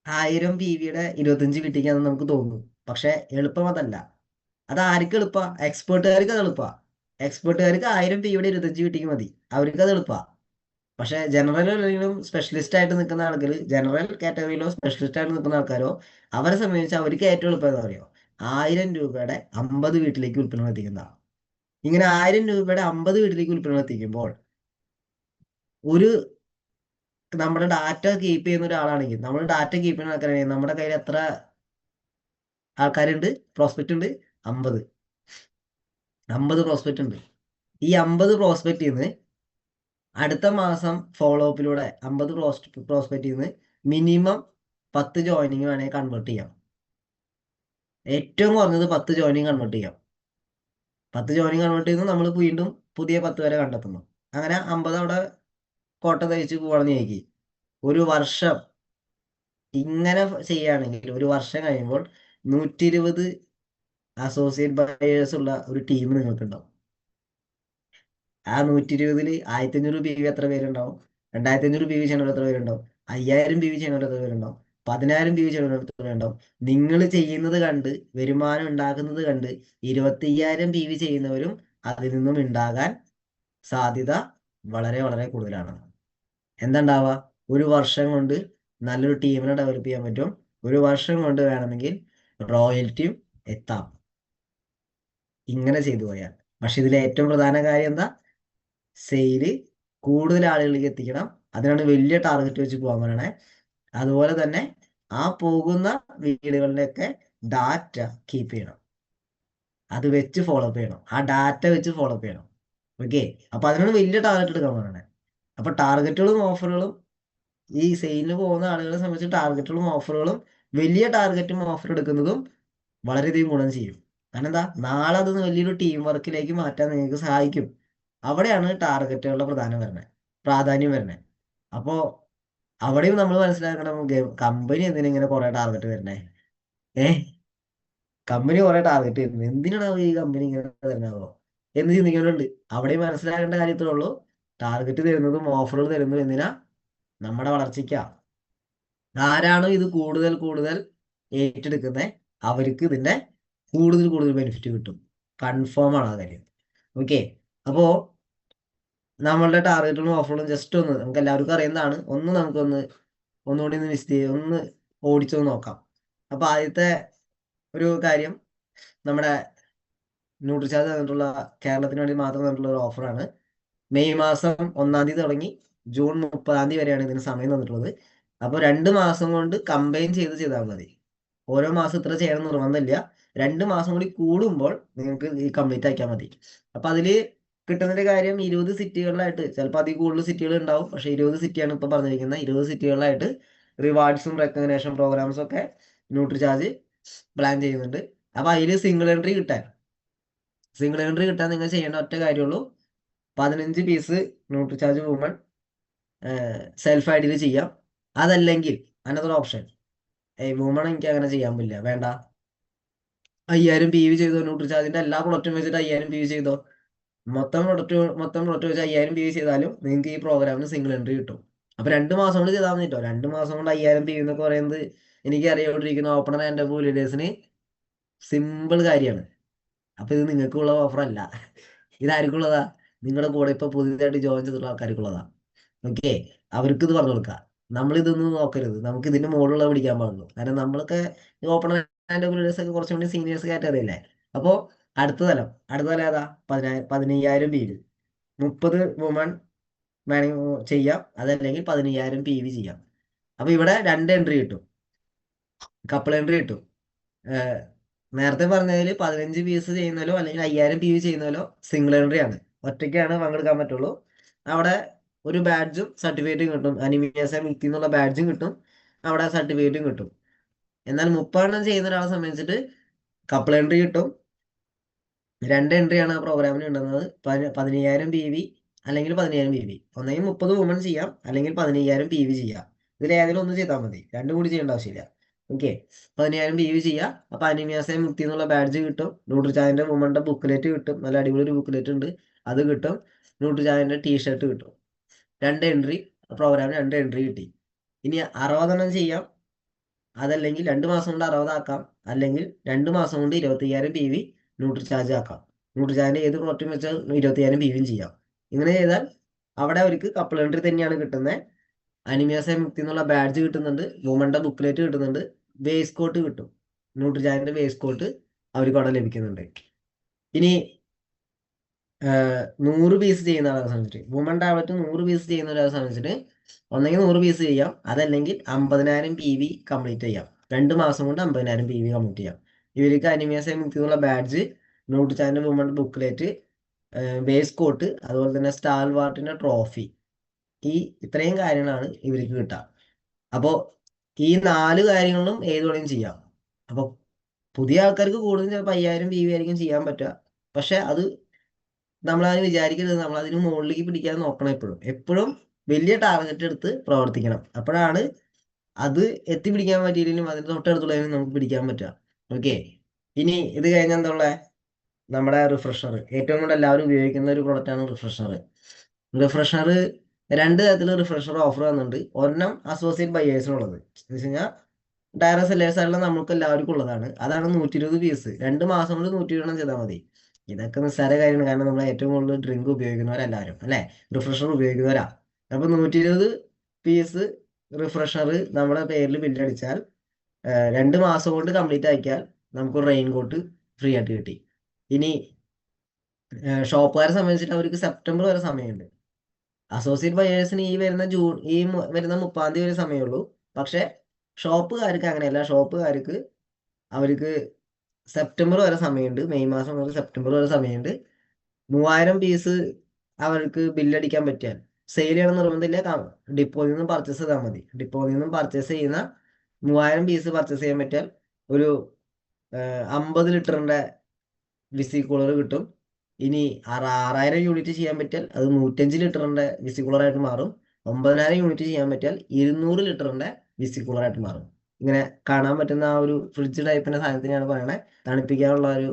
1000 പി വിയുടെ 25 വീട്ടിക്കാന്ന് നമുക്ക് തോന്നും. പക്ഷെ എളുപ്പം അതല്ല. അത് ആർക്ക് എളുപ്പാ? എക്സ്പേർട്ടുകാർക്ക് അത് എളുപ്പാ. എക്സ്പേർട്ടുകാർക്ക് 1000 പി യുടെ 25 വീട്ടിക്ക് മതി. അവർക്ക് അത് എളുപ്പാ. പക്ഷെ ജനറൽ അല്ലെങ്കിൽ സ്പെഷ്യലിസ്റ്റ് ആയിട്ട് നിൽക്കുന്ന ആളുകൾ, ജനറൽ കാറ്റഗറിയിലോ സ്പെഷ്യലിസ്റ്റ് ആയിട്ട് നിൽക്കുന്ന ആൾക്കാരോ, അവരെ സംബന്ധിച്ച് അവർക്ക് ഏറ്റവും എളുപ്പം എന്താ പറയുക? 1000 രൂപയുടെ 50 വീട്ടിലേക്ക് ഉൽപ്പന്നം എത്തിക്കുന്ന. ഇങ്ങനെ 1000 രൂപയുടെ 50 വീട്ടിലേക്ക് ഉൽപ്പന്നം എത്തിക്കുമ്പോൾ ഒരു നമ്മുടെ ഡാറ്റ കീപ്പ് ചെയ്യുന്ന ഒരാളാണെങ്കിൽ, നമ്മൾ ഡാറ്റ കീപ്പ് ചെയ്യുന്ന ആൾക്കാരാണെങ്കിൽ നമ്മുടെ കയ്യിൽ എത്ര ആൾക്കാരുണ്ട്? പ്രോസ്പെക്റ്റ് ഉണ്ട്? 50 പ്രോസ്പെക്റ്റ് ഉണ്ട്. ഈ 50 പ്രോസ്പെക്റ്റിൽ നിന്ന് അടുത്ത മാസം ഫോളോ അപ്പിലൂടെ 50 പ്രോസ്പെക്റ്റിൽ നിന്ന് മിനിമം 10 ജോയിനിങ് വേണമെങ്കിൽ കൺവേർട്ട് ചെയ്യാം. ഏറ്റവും കുറഞ്ഞത് 10 ജോയിനിങ് കൺവേർട്ട് ചെയ്യാം. 10 ജോയിനിങ് കൺവേർട്ട് ചെയ്യുന്നു, നമ്മൾ വീണ്ടും പുതിയ 10 വരെ കണ്ടെത്തുന്നു. അങ്ങനെ 50 അവിടെ കോട്ട തയ്ച്ച് പോവാണെന്ന് ചോദിക്കി. ഒരു വർഷം ഇങ്ങനെ ചെയ്യുകയാണെങ്കിൽ ഒരു വർഷം കഴിയുമ്പോൾ 120 അസോസിയേറ്റ് ബയേഴ്സ് ഉള്ള ഒരു ടീം നിങ്ങൾക്കുണ്ടാവും. ആ 120-ൽ 1,500 പി വി എത്ര പേരുണ്ടാവും? 2,500 പി വി ചെയ്യുന്നവർ എത്ര പേരുണ്ടാവും? 5,000 പി വി ചെയ്യുന്നവർ എത്ര പേരുണ്ടാവും? 10,000 പി വി ചെയ്യുന്നവർ എത്ര പേരുണ്ടാവും? നിങ്ങൾ ചെയ്യുന്നത് കണ്ട്, വരുമാനം ഉണ്ടാക്കുന്നത് കണ്ട് 25,000 പി വി ചെയ്യുന്നവരും അതിൽ നിന്നും ഉണ്ടാകാൻ സാധ്യത വളരെ വളരെ കൂടുതലാണ്. എന്താ ഉണ്ടാവുക? ഒരു വർഷം കൊണ്ട് നല്ലൊരു ടീമിനെ ഡെവലപ്പ് ചെയ്യാൻ പറ്റും. ഒരു വർഷം കൊണ്ട് വേണമെങ്കിൽ റോയൽറ്റിയും എത്താം, ഇങ്ങനെ ചെയ്തു പോയാൽ. പക്ഷെ ഇതിലെ ഏറ്റവും പ്രധാന കാര്യം എന്താ? സെയില് കൂടുതൽ ആളുകളിലേക്ക് എത്തിക്കണം. അതിനാണ് വലിയ ടാർഗറ്റ് വെച്ച് പോകാൻ പറയണേ. അതുപോലെ തന്നെ ആ പോകുന്ന വീടുകളിലൊക്കെ ഡാറ്റ കീപ്പ് ചെയ്യണം. അത് വെച്ച് ഫോളോ അപ്പ് ചെയ്യണം. ആ ഡാറ്റ വെച്ച് ഫോളോ അപ്പ് ചെയ്യണം. ഓക്കെ, അപ്പൊ അതിനാണ് വലിയ ടാർഗറ്റ് എടുക്കാൻ പറയണേ. അപ്പൊ ടാർഗറ്റുകളും ഓഫറുകളും ഈ സെയിലിന് പോകുന്ന ആളുകളെ സംബന്ധിച്ച് ടാർഗറ്റുകളും ഓഫറുകളും വലിയ ടാർഗറ്റും ഓഫർ എടുക്കുന്നതും വളരെയധികം ഗുണം ചെയ്യും. കാരണം എന്താ? നാളെ അത് വലിയൊരു ടീം വർക്കിലേക്ക് മാറ്റാൻ നിങ്ങൾക്ക് സഹായിക്കും. അവിടെയാണ് ടാർഗറ്റുകളുടെ പ്രാധാന്യം വരുന്നത്. അപ്പോൾ അവിടെയും നമ്മൾ മനസ്സിലാക്കണം, കമ്പനി എന്തിനാ ഇങ്ങനെ കുറെ ടാർഗറ്റ് വരണേ? കമ്പനി കുറെ ടാർഗറ്റ് വരുന്നത് എന്തിനാണ് ഈ കമ്പനി ഇങ്ങനെ തരുന്നതോ എന്ന് ചിന്തിക്കുന്നുണ്ട്. അവിടെയും മനസ്സിലാക്കേണ്ട കാര്യത്തിലേ ഉള്ളൂ, ടാർഗറ്റ് തരുന്നതും ഓഫറുകൾ തരുന്നതും എന്തിനാ? നമ്മുടെ വളർച്ചയ്ക്കാ. ആരാണോ ഇത് കൂടുതൽ കൂടുതൽ ഏറ്റെടുക്കുന്നത് അവർക്ക് ഇതിന്റെ കൂടുതൽ കൂടുതൽ ബെനിഫിറ്റ് കിട്ടും. കൺഫേം ആണ് ആ കാര്യം. ഓക്കെ, അപ്പോ നമ്മളുടെ ടാർഗറ്റുകളും ഓഫറുകളും ജസ്റ്റ് ഒന്ന് നമുക്ക് എല്ലാവർക്കും അറിയുന്നതാണ്. ഒന്നുകൂടി ഒന്ന് ഓടിച്ചു നോക്കാം. അപ്പൊ ആദ്യത്തെ ഒരു കാര്യം, നമ്മുടെ ന്യൂട്രിചാർജ് തന്നിട്ടുള്ള, കേരളത്തിന് വേണ്ടി മാത്രം തന്നിട്ടുള്ള ഒരു ഓഫറാണ്. മെയ് മാസം 1-ാം തീയതി തുടങ്ങി ജൂൺ 30-ാം തീയതി വരെയാണ് ഇതിന് സമയം തന്നിട്ടുള്ളത്. അപ്പോൾ 2 മാസം കൊണ്ട് കമ്പൈൻ ചെയ്താൽ മതി. ഓരോ മാസം ഇത്ര ചെയ്യണം നിർബന്ധമില്ല. 2 മാസം കൂടി കൂടുമ്പോൾ നിങ്ങൾക്ക് ഈ കംപ്ലീറ്റ് ആക്കിയാൽ മതി. അപ്പൊ അതില് കിട്ടുന്നൊരു കാര്യം, 20 സിറ്റികളിലായിട്ട്, ചിലപ്പോൾ അതിൽ കൂടുതൽ സിറ്റികൾ ഉണ്ടാവും, പക്ഷെ 20 സിറ്റിയാണ് ഇപ്പൊ പറഞ്ഞിരിക്കുന്നത്. 20 സിറ്റികളിലായിട്ട് റിവാർഡ്സും റെക്കഗ്നേഷൻ പ്രോഗ്രാംസും ഒക്കെ ന്യൂട്രിചാർജ് പ്ലാൻ ചെയ്യുന്നുണ്ട്. അപ്പൊ അതിൽ സിംഗിൾ എൻട്രി കിട്ടാൻ നിങ്ങൾ ചെയ്യേണ്ട ഒറ്റ കാര്യമുള്ളൂ, 15 പീസ് ന്യൂട്രിചാർജ് വുമൺ സെൽഫ് ഐഡിയിൽ ചെയ്യാം. അതല്ലെങ്കിൽ അനദർ ഓപ്ഷൻ, വുമൺ എനിക്ക് അങ്ങനെ ചെയ്യാൻ പറ്റില്ല, വേണ്ട, 5000 PV ചെയ്തോ, ന്യൂട്രിചാർജിന്റെ എല്ലാ പ്രൊഡക്റ്റും വെച്ചിട്ട് 5000 PV ചെയ്തോ. മൊത്തം പ്രൊഡക്റ്റ് വെച്ച് 5000 PV ചെയ്താലും നിങ്ങൾക്ക് ഈ പ്രോഗ്രാമിന് സിംഗിൾ എൻട്രി കിട്ടും. അപ്പൊ 2 മാസം കൊണ്ട് ചെയ്താൽ മതി കേട്ടോ. 2 മാസം കൊണ്ട് 5000 PV എന്നൊക്കെ പറയുന്നത് എനിക്ക് അറിയാണ്ടിരിക്കുന്ന ഓപ്പണർ ആൻഡ് അബൂ ലീഡേഴ്സിന് സിമ്പിൾ കാര്യമാണ്. അപ്പൊ ഇത് നിങ്ങൾക്കുള്ള ഓഫർ അല്ല, ഇതാർക്കുള്ളതാ? നിങ്ങളുടെ കൂടെ ഇപ്പൊ പുതിയതായിട്ട് ജോയിൻ ചെയ്തിട്ടുള്ള ആൾക്കാർക്കുള്ളതാ. ഓക്കെ, അവർക്ക് ഇത് പറഞ്ഞു കൊടുക്കുക. നമ്മളിതൊന്നും നോക്കരുത്, നമുക്ക് ഇതിന്റെ മുകളിലുള്ള പിടിക്കാൻ പാടുള്ളൂ. കാരണം നമ്മളൊക്കെ ഓപ്പൺ ആൻഡ് ഒക്കെ കുറച്ചും കൂടി സീനിയേഴ്സ് കാറ്റഗറിയല്ലേ. അപ്പോൾ അടുത്ത തലം ഏതാ? 15,000 PV, 30 വുമൺ വേണമെങ്കിൽ ചെയ്യാം, അതല്ലെങ്കിൽ 15,000 PV ചെയ്യാം. അപ്പൊ ഇവിടെ 2 എൻട്രി കിട്ടും, കപ്പിൾ എൻട്രി കിട്ടും. നേരത്തെ പറഞ്ഞതിൽ 15 പീസ് ചെയ്യുന്നതിലോ അല്ലെങ്കിൽ 5000 PV ചെയ്യുന്നതിലോ സിംഗിൾ എൻട്രി ആണ്, ഒറ്റയ്ക്കാണ് പങ്കെടുക്കാൻ പറ്റുള്ളൂ. അവിടെ ഒരു ബാഡ്ജും സർട്ടിഫിക്കറ്റും കിട്ടും, അനിമിയാസ മിക്തി എന്നുള്ള ബാഡ്ജും കിട്ടും, അവിടെ സർട്ടിഫിക്കറ്റും കിട്ടും. എന്നാൽ 30 ചെയ്യുന്ന ഒരാളെ സംബന്ധിച്ചിട്ട് കപ്പിൾ എൻട്രി കിട്ടും. 2 എൻട്രിയാണ് ആ പ്രോഗ്രാമിന് ഉണ്ടെന്നത്. 15,000 PV അല്ലെങ്കിൽ 15,000 PV, ഒന്നെങ്കിൽ 30 വുമൺ ചെയ്യാം അല്ലെങ്കിൽ 15,000 PV ചെയ്യാം. ഇതിൽ ഏതെങ്കിലും ഒന്ന് ചെയ്താൽ മതി, രണ്ടും കൂടി ചെയ്യേണ്ട ആവശ്യമില്ല. ഓക്കെ, 15,000 PV ചെയ്യാം. അപ്പൊ അനിമിയാസെ മുക്തി എന്നുള്ള ബാഡ്ജ് കിട്ടും, ന്യൂട്രിചാർജിന്റെ വുമന്റെ ബുക്ക്ലെറ്റ് കിട്ടും, നല്ല അടിപൊളി ഒരു ബുക്ക്ലെറ്റ് ഉണ്ട്, അത് കിട്ടും. ന്യൂട്രിചാർജിന്റെ ടീഷർട്ട് കിട്ടും. 2 എൻട്രി, പ്രോഗ്രാമിന് 2 എൻട്രി കിട്ടി. ഇനി 60 ചെയ്യാം, അതല്ലെങ്കിൽ 2 മാസം കൊണ്ട് 60 ആക്കാം, അല്ലെങ്കിൽ 2 മാസം കൊണ്ട് 25,000 PV ന്യൂട്രിചാർജ് ആക്കാം. ന്യൂട്രിചാർജിന്റെ ഏത് പ്രോട്ടീൻ വെച്ചാൽ 25,000 PV ചെയ്യാം. ഇങ്ങനെ ചെയ്താൽ അവിടെ അവർക്ക് കപ്പിൾ എൻട്രി തന്നെയാണ് കിട്ടുന്നത്. അനിമിയാസെ മുക്തി എന്നുള്ള ബാഡ്ജ് കിട്ടുന്നുണ്ട്, വുമന്റെ ബുക്ക്ലെറ്റ് കിട്ടുന്നുണ്ട്, വേസ്റ്റ് കോട്ട് കിട്ടും. ന്യൂട്രിചാർജിന്റെ വേസ്റ്റ് കോട്ട് അവർക്ക് അവിടെ ലഭിക്കുന്നുണ്ട്. ഇനി 100 പീസ് ചെയ്യുന്ന ഒരാളെ സംബന്ധിച്ചിട്ട്, വുമൺ ടാബ്ലറ്റ് 100 പീസ് ചെയ്യുന്ന ഒരാളെ സംബന്ധിച്ചിട്ട് ഒന്നെങ്കിൽ 100 പീസ് ചെയ്യാം, അതല്ലെങ്കിൽ 50,000 PV കംപ്ലീറ്റ് ചെയ്യാം. 2 മാസം കൊണ്ട് 50,000 PV കംപ്ലീറ്റ് ചെയ്യാം. ഇവർക്ക് അനിമിയാസെ മുക്തി എന്നുള്ള ബാഡ്ജ്, ന്യൂട്രിചാർജിന്റെ വുമൺ ബുക്ക്ലെറ്റ്, വേസ്റ്റ് കോട്ട്, അതുപോലെ തന്നെ സ്റ്റാർ വാർട്ടിന്റെ ട്രോഫി, ഈ ഇത്രയും കാര്യങ്ങളാണ് ഇവർക്ക് കിട്ടുക. അപ്പോൾ ഈ 4 കാര്യങ്ങളും ഏത് വേണമെങ്കിലും ചെയ്യാം. അപ്പോൾ പുതിയ ആൾക്കാർക്ക് കൂടുതലും ചിലപ്പോൾ 5000 PV ആയിരിക്കും ചെയ്യാൻ പറ്റുക. പക്ഷെ അത് നമ്മളതിന് വിചാരിക്കരുത്, നമ്മളതിന് മുകളിലേക്ക് പിടിക്കാൻ നോക്കണം. എപ്പോഴും വലിയ ടാർഗറ്റ് എടുത്ത് പ്രവർത്തിക്കണം. അപ്പോഴാണ് അത് എത്തിപ്പിടിക്കാൻ പറ്റിയില്ലെങ്കിലും അതിന് തൊട്ടടുത്തുള്ളതിനും നമുക്ക് പിടിക്കാൻ പറ്റുക. ഓക്കെ, ഇനി ഇത് കഴിഞ്ഞാൽ എന്താ ഉള്ളത്? നമ്മുടെ റിഫ്രഷർ, ഏറ്റവും കൂടുതൽ എല്ലാവരും ഉപയോഗിക്കുന്ന ഒരു പ്രൊഡക്റ്റാണ് റിഫ്രഷർ. 2 തരത്തിൽ റിഫ്രഷർ ഓഫർ വന്നിട്ടുണ്ട്. ഒരെണ്ണം അസോസിയേറ്റ് ബയേഴ്സിനുള്ളത് എന്ന് വെച്ച് കഴിഞ്ഞാൽ ഡയറക്ട് സെല്ലേഴ്സ് ആയിട്ടുള്ള നമുക്ക് എല്ലാവർക്കും ഉള്ളതാണ്. അതാണ് 120 പീസ്. 2 മാസം കൊണ്ട് 120 ചെയ്താൽ മതി. ഇതൊക്കെ നിസ്സാര കാര്യമാണ്, കാരണം നമ്മൾ ഏറ്റവും കൂടുതൽ ഡ്രിങ്ക് ഉപയോഗിക്കുന്നവരെല്ലാവരും അല്ലെ, റിഫ്രഷർ ഉപയോഗിക്കുന്നവരാ. അപ്പൊ 120 പീസ് റിഫ്രഷർ നമ്മുടെ പേരിൽ ബില്ലടിച്ചാൽ 2 മാസം കൊണ്ട് കംപ്ലീറ്റ് ആക്കിയാൽ നമുക്ക് റെയിൻ കോട്ട് ഫ്രീ ആയിട്ട് കിട്ടി. ഇനി ഷോപ്പുകാരെ സംബന്ധിച്ചിട്ട് അവർക്ക് സെപ്റ്റംബർ വരെ സമയമുണ്ട്. അസോസിയേറ്റ് ബയേഴ്സിന് ഈ വരുന്ന വരുന്ന 30 തീയതി വരെ സമയമുള്ളൂ. പക്ഷെ ഷോപ്പുകാർക്ക് അങ്ങനെയല്ല. ഷോപ്പുകാർക്ക് അവർക്ക് സെപ്റ്റംബർ വരെ സമയമുണ്ട്, മെയ് മാസം മുതൽ സെപ്റ്റംബർ വരെ സമയമുണ്ട്. 3000 പീസ് അവർക്ക് ബില്ലടിക്കാൻ പറ്റിയാൽ, സെയിൽ ചെയ്യണം നിർബന്ധമില്ല, ഡിപ്പോയിൽ നിന്നും പർച്ചേസ് ചെയ്താൽ മതി. ഡിപ്പോയിൽ നിന്നും പർച്ചേസ് ചെയ്യുന്ന 3000 പീസ് പർച്ചേസ് ചെയ്യാൻ പറ്റിയാൽ ഒരു 50 ലിറ്ററിന്റെ വിസി കൂളർ കിട്ടും. ഇനി 6000 യൂണിറ്റ് ചെയ്യാൻ പറ്റിയാൽ അത് 105 ലിറ്ററിന്റെ വിസി കൂളറായിട്ട് മാറും. 9000 യൂണിറ്റ് ചെയ്യാൻ പറ്റിയാൽ 200 ലിറ്ററിന്റെ വിസി കൂളറായിട്ട് മാറും. ഇങ്ങനെ കാണാൻ പറ്റുന്ന ആ ഒരു ഫ്രിഡ്ജ് ടൈപ്പിന്റെ സാധനത്തിനെയാണ് പറയണത്, തണുപ്പിക്കാനുള്ള ഒരു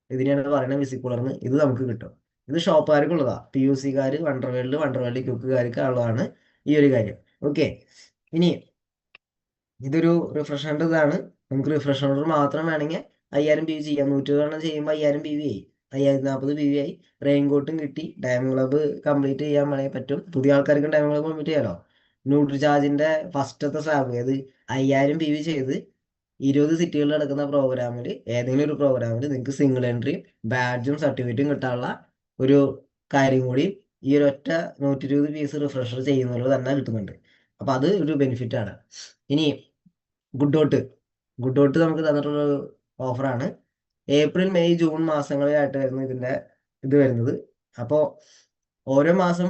ഇതിനെയാണ് പറയുന്നത് വിസി കൂളർന്ന്. ഇത് നമുക്ക് കിട്ടും. ഇത് ഷോപ്പുകാർക്കുള്ളതാ, PUC-കാർ, വണ്ടർവേൾഡ് ക്യൂക്കുകാർക്ക് ഉള്ളതാണ് ഈ ഒരു കാര്യം. ഓക്കെ, ഇനി ഇതൊരു റിഫ്രഷറിന്റെ ഇതാണ്. നമുക്ക് റിഫ്രഷർ മാത്രം വേണമെങ്കിൽ 5000 PV ചെയ്യാം. 120 ചെയ്യുമ്പോൾ 5000 PV ആയി, 5040 PV ആയി. റെയിൻ കോട്ടും കിട്ടി. ഡയമണ്ട് ക്ലബ് കംപ്ലീറ്റ് ചെയ്യാൻ വേണമെങ്കിൽ പറ്റും. പുതിയ ആൾക്കാർക്കും ഡയമണ്ട് ക്ലബ് കംപ്ലീറ്റ് ചെയ്യാലോ. ന്യൂട്രിചാർജിന്റെ ഫസ്റ്റത്തെ സ്ലാബ്, ഏത് 5000 PV ചെയ്ത് 20 സിറ്റികളിൽ നടക്കുന്ന പ്രോഗ്രാമിൽ, ഏതെങ്കിലും ഒരു പ്രോഗ്രാമിൽ നിങ്ങൾക്ക് സിംഗിൾ എൻട്രിയും ബാഡ്ജും സർട്ടിഫിക്കറ്റും കിട്ടാനുള്ള ഒരു കാര്യം കൂടി ഈ ഒരു ഒറ്റ 120 പീസ് റിഫ്രഷർ ചെയ്യുന്നവർ തന്നെ കിട്ടുന്നുണ്ട്. അപ്പൊ അത് ഒരു ബെനിഫിറ്റ് ആണ്. ഇനി ഗുഡ് ഡോട്ട് നമുക്ക് തന്നിട്ടുള്ള ഓഫറാണ്. ഏപ്രിൽ മെയ് ജൂൺ മാസങ്ങളിലായിട്ടായിരുന്നു ഇതിന്റെ ഇത് വരുന്നത്. അപ്പോൾ ഓരോ മാസം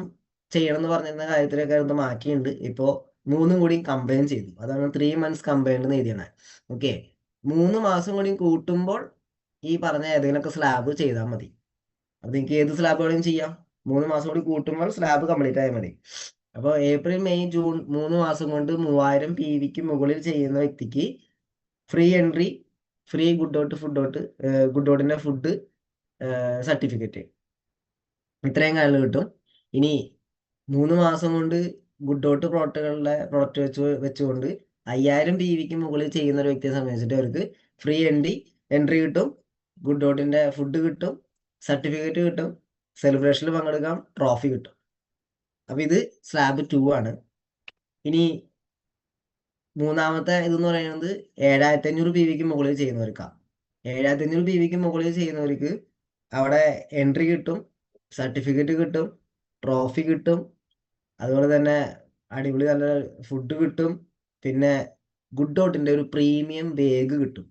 ചെയ്യണം എന്ന് പറഞ്ഞിരുന്ന കാര്യത്തിലൊക്കെ ഒന്ന് മാറ്റിയുണ്ട്. ഇപ്പോൾ 3 കൂടി കമ്പൈൻ ചെയ്തു, അതാണ് 3 months കമ്പൈൻഡ് എന്ന് എഴുതിയാണ്. ഓക്കെ, 3 മാസം കൂടി കൂട്ടുമ്പോൾ ഈ പറഞ്ഞ ഏതെങ്കിലുമൊക്കെ സ്ലാബ് ചെയ്താൽ മതി. അത് നിങ്ങൾക്ക് ഏത് സ്ലാബ് വേണമെങ്കിലും ചെയ്യാം. 3 മാസം കൂടി കൂട്ടുമ്പോൾ സ്ലാബ് കംപ്ലീറ്റ് ആയാൽ മതി. അപ്പോൾ ഏപ്രിൽ മെയ് ജൂൺ 3 മാസം കൊണ്ട് 3000 PVക്ക് മുകളിൽ ചെയ്യുന്ന വ്യക്തിക്ക് ഫ്രീ എൻട്രി, ഫ്രീ ഗുഡ് ഡോട്ടിന്റെ ഫുഡ് സർട്ടിഫിക്കറ്റ്, ഇത്രയും കാര്യങ്ങൾ കിട്ടും. ഇനി 3 മാസം കൊണ്ട് ഗുഡ് ഡോട്ട് പ്രൊഡക്റ്റ് വെച്ചുകൊണ്ട് 5000 PVക്ക് മുകളിൽ ചെയ്യുന്ന ഒരു വ്യക്തിയെ സംബന്ധിച്ചിട്ട് അവർക്ക് ഫ്രീ എൻട്രി കിട്ടും, ഗുഡ് ഡോട്ടിന്റെ ഫുഡ് കിട്ടും, സർട്ടിഫിക്കറ്റ് കിട്ടും, സെലിബ്രേഷനിൽ പങ്കെടുക്കാം, ട്രോഫി കിട്ടും. അപ്പൊ ഇത് സ്ലാബ് 2 ആണ്. ഇനി മൂന്നാമത്തെ ഇതെന്ന് പറയുന്നത് 7500 PVക്ക് മുകളിൽ ചെയ്യുന്നവർക്കാണ്. 7500 PVക്ക് മുകളിൽ ചെയ്യുന്നവർക്ക് അവിടെ എൻട്രി കിട്ടും, സർട്ടിഫിക്കറ്റ് കിട്ടും, ട്രോഫി കിട്ടും, അതുപോലെ തന്നെ അടിപൊളി നല്ല ഫുഡ് കിട്ടും, പിന്നെ ഗുഡ് ഡോട്ടിന്റെ ഒരു പ്രീമിയം ബാഗ് കിട്ടും.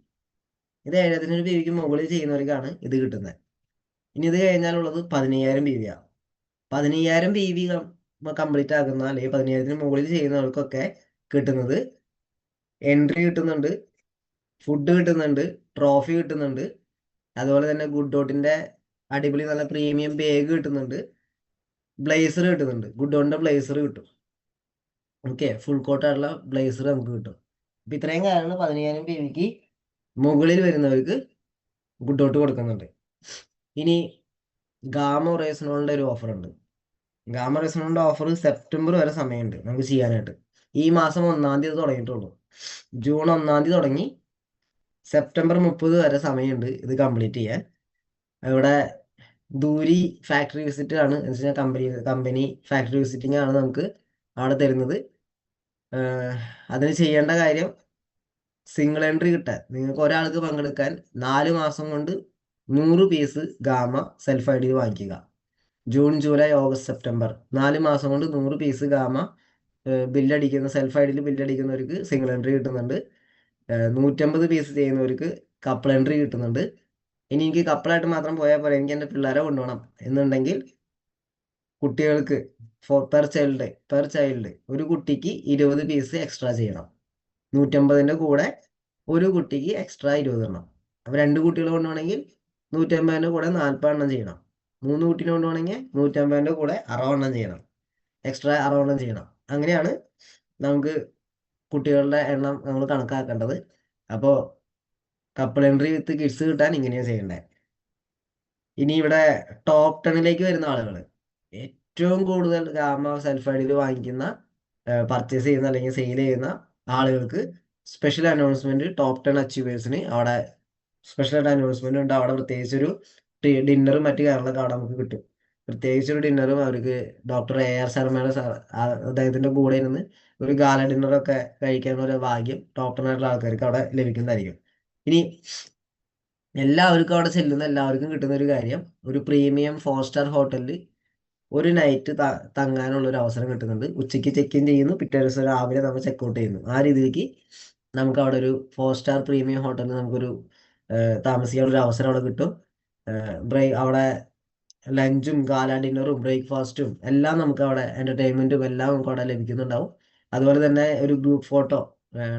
ഇത് 7500 PVക്ക് മുകളിൽ ചെയ്യുന്നവർക്കാണ് ഇത് കിട്ടുന്നത്. ഇനി ഇത് കഴിഞ്ഞാലുള്ളത് 15000 PV ആണ്. 15000 PV കംപ്ലീറ്റ് ആക്കുന്ന അല്ലെങ്കിൽ 15000ത്തിന് മുകളിൽ ചെയ്യുന്നവർക്കൊക്കെ കിട്ടുന്നത് എൻട്രി കിട്ടുന്നുണ്ട്, ഫുഡ് കിട്ടുന്നുണ്ട്, ട്രോഫി കിട്ടുന്നുണ്ട്, അതുപോലെ തന്നെ ഗുഡ് ഡോട്ടിന്റെ അടിപൊളി നല്ല പ്രീമിയം ബാഗ് കിട്ടുന്നുണ്ട്, ബ്ലേസർ കിട്ടുന്നുണ്ട്, ഗുഡ് ഡോട്ടിന്റെ ബ്ലേസർ കിട്ടും. ഓക്കെ, ഫുൾ കോട്ടായിട്ടുള്ള ബ്ലേസർ നമുക്ക് കിട്ടും. അപ്പൊ ഇത്രയും കാര്യങ്ങൾ 15000 PVക്ക് മുകളിൽ വരുന്നവർക്ക് ഗുഡ് ഡോട്ട് കൊടുക്കുന്നുണ്ട്. ഇനി ഗാമ റേസനോളിന്റെ ഒരു ഓഫർ ഉണ്ട്. ഗാമ റേസനോളിന്റെ ഓഫർ സെപ്റ്റംബർ വരെ സമയമുണ്ട് നമുക്ക് ചെയ്യാനായിട്ട്. ഈ മാസം 1-ാം തീയതി തുടങ്ങിയിട്ടുള്ളൂ. ജൂൺ 1-ാം തീയതി തുടങ്ങി സെപ്റ്റംബർ 30 വരെ സമയമുണ്ട് ഇത് കംപ്ലീറ്റ് ചെയ്യാൻ. ഇവിടെ ദൂരി ഫാക്ടറി വിസിറ്റ് ആണ്, എന്ന് വെച്ചാൽ കമ്പനി ഫാക്ടറി വിസിറ്റിംഗ് ആണ് നമുക്ക് അവിടെ തരുന്നത്. അതിന് ചെയ്യേണ്ട കാര്യം, സിംഗിൾ എൻട്രി കിട്ടാൻ നിങ്ങൾക്ക് ഒരാൾക്ക് പങ്കെടുക്കാൻ 4 മാസം കൊണ്ട് 100 പീസ് ഗാമ സെൽഫ് ഐ ഡി വാങ്ങിക്കുക. ജൂൺ ജൂലൈ ഓഗസ്റ്റ് സെപ്റ്റംബർ 4 മാസം കൊണ്ട് 100 പീസ് ഗാമ സെൽഫ് ഐ ഡിയിൽ ബില്ലടിക്കുന്നവർക്ക് സിംഗിൾ എൻട്രി കിട്ടുന്നുണ്ട്. 150 പീസ് ചെയ്യുന്നവർക്ക് കപ്പിൾ എൻട്രി കിട്ടുന്നുണ്ട്. ഇനി എനിക്ക് കപ്പിളായിട്ട് മാത്രം പോയാൽ പോലെ എനിക്ക് എൻ്റെ പിള്ളേരെ കൊണ്ടുപോകണം എന്നുണ്ടെങ്കിൽ കുട്ടികൾക്ക് പെർ ചൈൽഡ് ഒരു കുട്ടിക്ക് 20 പീസ് എക്സ്ട്രാ ചെയ്യണം. 150ന്റെ കൂടെ ഒരു കുട്ടിക്ക് എക്സ്ട്രാ 20 എണ്ണം. അപ്പൊ 2 കുട്ടികളെ കൊണ്ടുപോകണമെങ്കിൽ 150ന്റെ കൂടെ 40 എണ്ണം ചെയ്യണം. 3 കുട്ടികളെ കൊണ്ടുപോകണമെങ്കിൽ 150ന്റെ കൂടെ 60 എണ്ണം ചെയ്യണം, എക്സ്ട്രാ 60 എണ്ണം ചെയ്യണം. അങ്ങനെയാണ് നമുക്ക് കുട്ടികളുടെ എണ്ണം നമ്മൾ കണക്കാക്കേണ്ടത്. അപ്പോൾ കപ്പിൾ എൻട്രി വിത്ത് കിഡ്സ് കിട്ടാൻ ഇങ്ങനെയാണ് ചെയ്യേണ്ടത്. ഇനി ഇവിടെ ടോപ്പ് 10ലേക്ക് വരുന്ന ആളുകൾ, ഏറ്റവും കൂടുതൽ ഗാമ സെൽഫ് ഐഡിയിൽ വാങ്ങിക്കുന്ന, പർച്ചേസ് ചെയ്യുന്ന അല്ലെങ്കിൽ സെയിൽ ചെയ്യുന്ന ആളുകൾക്ക് സ്പെഷ്യൽ അനൗൺസ്മെന്റ് ടോപ്പ് 10 അച്ചീവേഴ്സിന് അവിടെ സ്പെഷ്യലായിട്ട് അനൗൺസ്മെന്റ് ഉണ്ട്. അവിടെ പ്രത്യേകിച്ചൊരു ഡിന്നറും മറ്റു കാര്യങ്ങളൊക്കെ അവിടെ നമുക്ക് കിട്ടും. പ്രത്യേകിച്ചൊരു ഡിന്നറും അവർക്ക് ഡോക്ടർ AR ശർമ്മയുടെ അദ്ദേഹത്തിന്റെ കൂടെ ഇരുന്ന് ഒരു ഗാല ഡിന്നറൊക്കെ കഴിക്കാനുള്ള ഒരു ഭാഗ്യം ടോപ്പ് 10 ആയിട്ടുള്ള ആൾക്കാർക്ക് അവിടെ ലഭിക്കുന്നതായിരിക്കും. ഇനി എല്ലാവർക്കും അവിടെ ചെല്ലുന്ന എല്ലാവർക്കും കിട്ടുന്ന ഒരു കാര്യം, ഒരു പ്രീമിയം 4-സ്റ്റാർ ഹോട്ടലിൽ ഒരു നൈറ്റ് തങ്ങാനുള്ള ഒരു അവസരം കിട്ടുന്നുണ്ട്. ഉച്ചയ്ക്ക് ചെക്ക് ഇൻ ചെയ്യുന്നു, പിറ്റേ ദിവസം രാവിലെ നമ്മൾ ചെക്കൗട്ട് ചെയ്യുന്നു. ആ രീതിക്ക് നമുക്ക് അവിടെ ഒരു 4-സ്റ്റാർ പ്രീമിയം ഹോട്ടലിൽ നമുക്കൊരു താമസിക്കാനുള്ള ഒരു അവസരം അവിടെ കിട്ടും. അവിടെ ലഞ്ചും ഗാല ഡിന്നറും ബ്രേക്ക്ഫാസ്റ്റും എല്ലാം നമുക്ക് അവിടെ, എന്റർടൈൻമെന്റും എല്ലാം നമുക്ക് അവിടെ ലഭിക്കുന്നുണ്ടാവും. അതുപോലെ തന്നെ ഒരു ഗ്രൂപ്പ് ഫോട്ടോ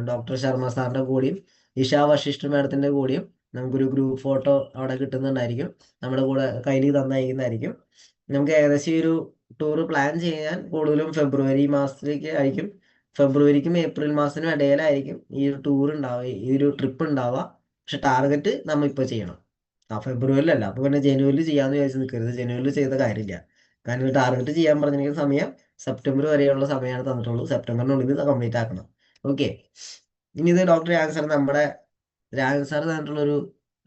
ഡോക്ടർ ശർമ്മ സാറിന്റെ കൂടെയും ഇഷ വശിഷ്ഠ മാഡത്തിന്റെ കൂടെയും നമുക്കൊരു ഗ്രൂപ്പ് ഫോട്ടോ അവിടെ കിട്ടുന്നുണ്ടായിരിക്കും. നമ്മുടെ കൂടെ കയ്യിൽ തന്നയക്കുന്നതായിരിക്കും. നമുക്ക് ഏകദേശം ഈ ഒരു ടൂർ പ്ലാൻ ചെയ്യാൻ കൂടുതലും ഫെബ്രുവരി മാസത്തിലേക്ക് ആയിരിക്കും. ഫെബ്രുവരിക്കും ഏപ്രിൽ മാസത്തിനും ഇടയിലായിരിക്കും ഈ ഒരു ടൂർ ഉണ്ടാവുക, ഈ ഒരു ട്രിപ്പ് ഉണ്ടാവുക. പക്ഷെ ടാർഗറ്റ് നമ്മൾ ഇപ്പോൾ ചെയ്യണം. ഫെബ്രുവരിയിലല്ല. അപ്പൊ പിന്നെ ജനുവരിയിൽ ചെയ്യാന്ന് വിചാരിച്ച് നിൽക്കരുത്. ജനുവരിയിൽ ചെയ്ത കാര്യമില്ല. കാരണം ടാർഗറ്റ് ചെയ്യാൻ പറഞ്ഞിരിക്കുന്ന സമയം സെപ്റ്റംബർ വരെയുള്ള സമയമാണ് തന്നിട്ടുള്ളൂ. സെപ്റ്റംബറിനുള്ളിൽ ഇത് കംപ്ലീറ്റ് ആക്കണം. ഓക്കെ, ഇനി ഇത് ഡോക്ടർ രാജൻ സാർ തന്നിട്ടുള്ള ഒരു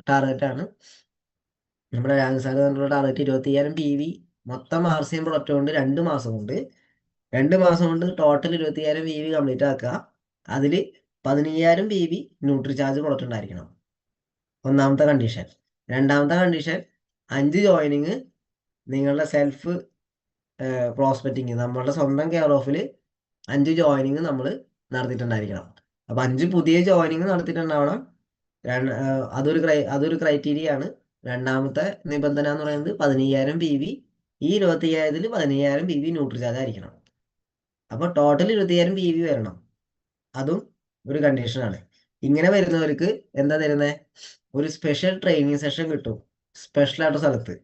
ടാർഗറ്റ് ആണ്. നമ്മുടെ രാജൻ സാർ തന്നിട്ടുള്ള ടാർഗറ്റ് 25000 PV മൊത്തം RCM പ്രൊഡക്റ്റ് കൊണ്ട് 2 മാസം കൊണ്ട് ടോട്ടൽ 25000 PV കംപ്ലീറ്റ് ആക്കുക. അതിൽ 15000 PV ന്യൂട്രി ചാർജ് പ്രൊഡക്റ്റ് ഉണ്ടായിരിക്കണം, ഒന്നാമത്തെ കണ്ടീഷൻ. രണ്ടാമത്തെ കണ്ടീഷൻ, 5 ജോയിനിങ് നിങ്ങളുടെ സെൽഫ് പ്രോസ്പെക്റ്റിങ്, നമ്മളുടെ സ്വന്തം കെയർ ഓഫിൽ 5 ജോയിനിങ് നമ്മൾ നടത്തിയിട്ടുണ്ടായിരിക്കണം. അപ്പൊ 5 പുതിയ ജോയിനിങ് നടത്തിയിട്ടുണ്ടാവണം. അതൊരു ക്രൈറ്റീരിയ ആണ്. രണ്ടാമത്തെ നിബന്ധന എന്ന് പറയുന്നത് 15000 PV, ഈ 25000ൽ 15000 PV ന്യൂട്രി ചാർജ് ആയിരിക്കണം. അപ്പൊ ടോട്ടൽ 25000 PV വരണം, അതും ഒരു കണ്ടീഷനാണ്. ഇങ്ങനെ വരുന്നവർക്ക് എന്താ തരുന്നത്? ഒരു സ്പെഷ്യൽ ട്രെയിനിങ് സെഷൻ കിട്ടും, സ്പെഷ്യൽ ആയിട്ട് സ്ഥലത്ത്.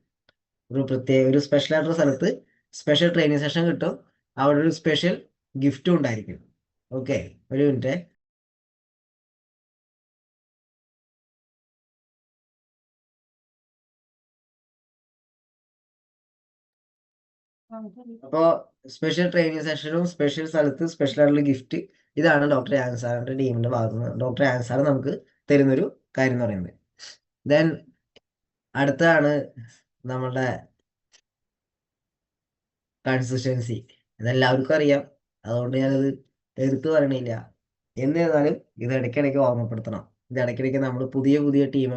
ഒരു സ്പെഷ്യൽ ആയിട്ടുള്ള സ്ഥലത്ത് സ്പെഷ്യൽ ട്രെയിനിങ് സെഷൻ കിട്ടും. അവിടെ ഒരു സ്പെഷ്യൽ ഗിഫ്റ്റും ഉണ്ടായിരിക്കും. ഓക്കെ, ഒരു മിനിറ്റ്. അപ്പോൾ സ്പെഷ്യൽ ട്രെയിനിങ് സെഷനും സ്പെഷ്യൽ സ്ഥലത്ത് സ്പെഷ്യൽ ആയിട്ടുള്ള ഗിഫ്റ്റ്, ഇതാണ് ഡോക്ടർ ആൻസാറിന്റെ ടീമിന്റെ ഭാഗത്ത് നിന്ന് ഡോക്ടർ ആൻസാർ നമുക്ക് തരുന്നൊരു കാര്യം എന്ന് പറയുന്നത്. ദെൻ അടുത്തതാണ് നമ്മളുടെ കൺസിസ്റ്റൻസി. ഇതെല്ലാവർക്കും അറിയാം, അതുകൊണ്ട് ഞാനത് എടുത്തു പറയണില്ല. എന്നിരുന്നാലും ഇത് ഇടയ്ക്കിടയ്ക്ക് ഓർമ്മപ്പെടുത്തണം. ഇത് ഇടയ്ക്കിടയ്ക്ക് നമ്മൾ പുതിയ പുതിയ ടീം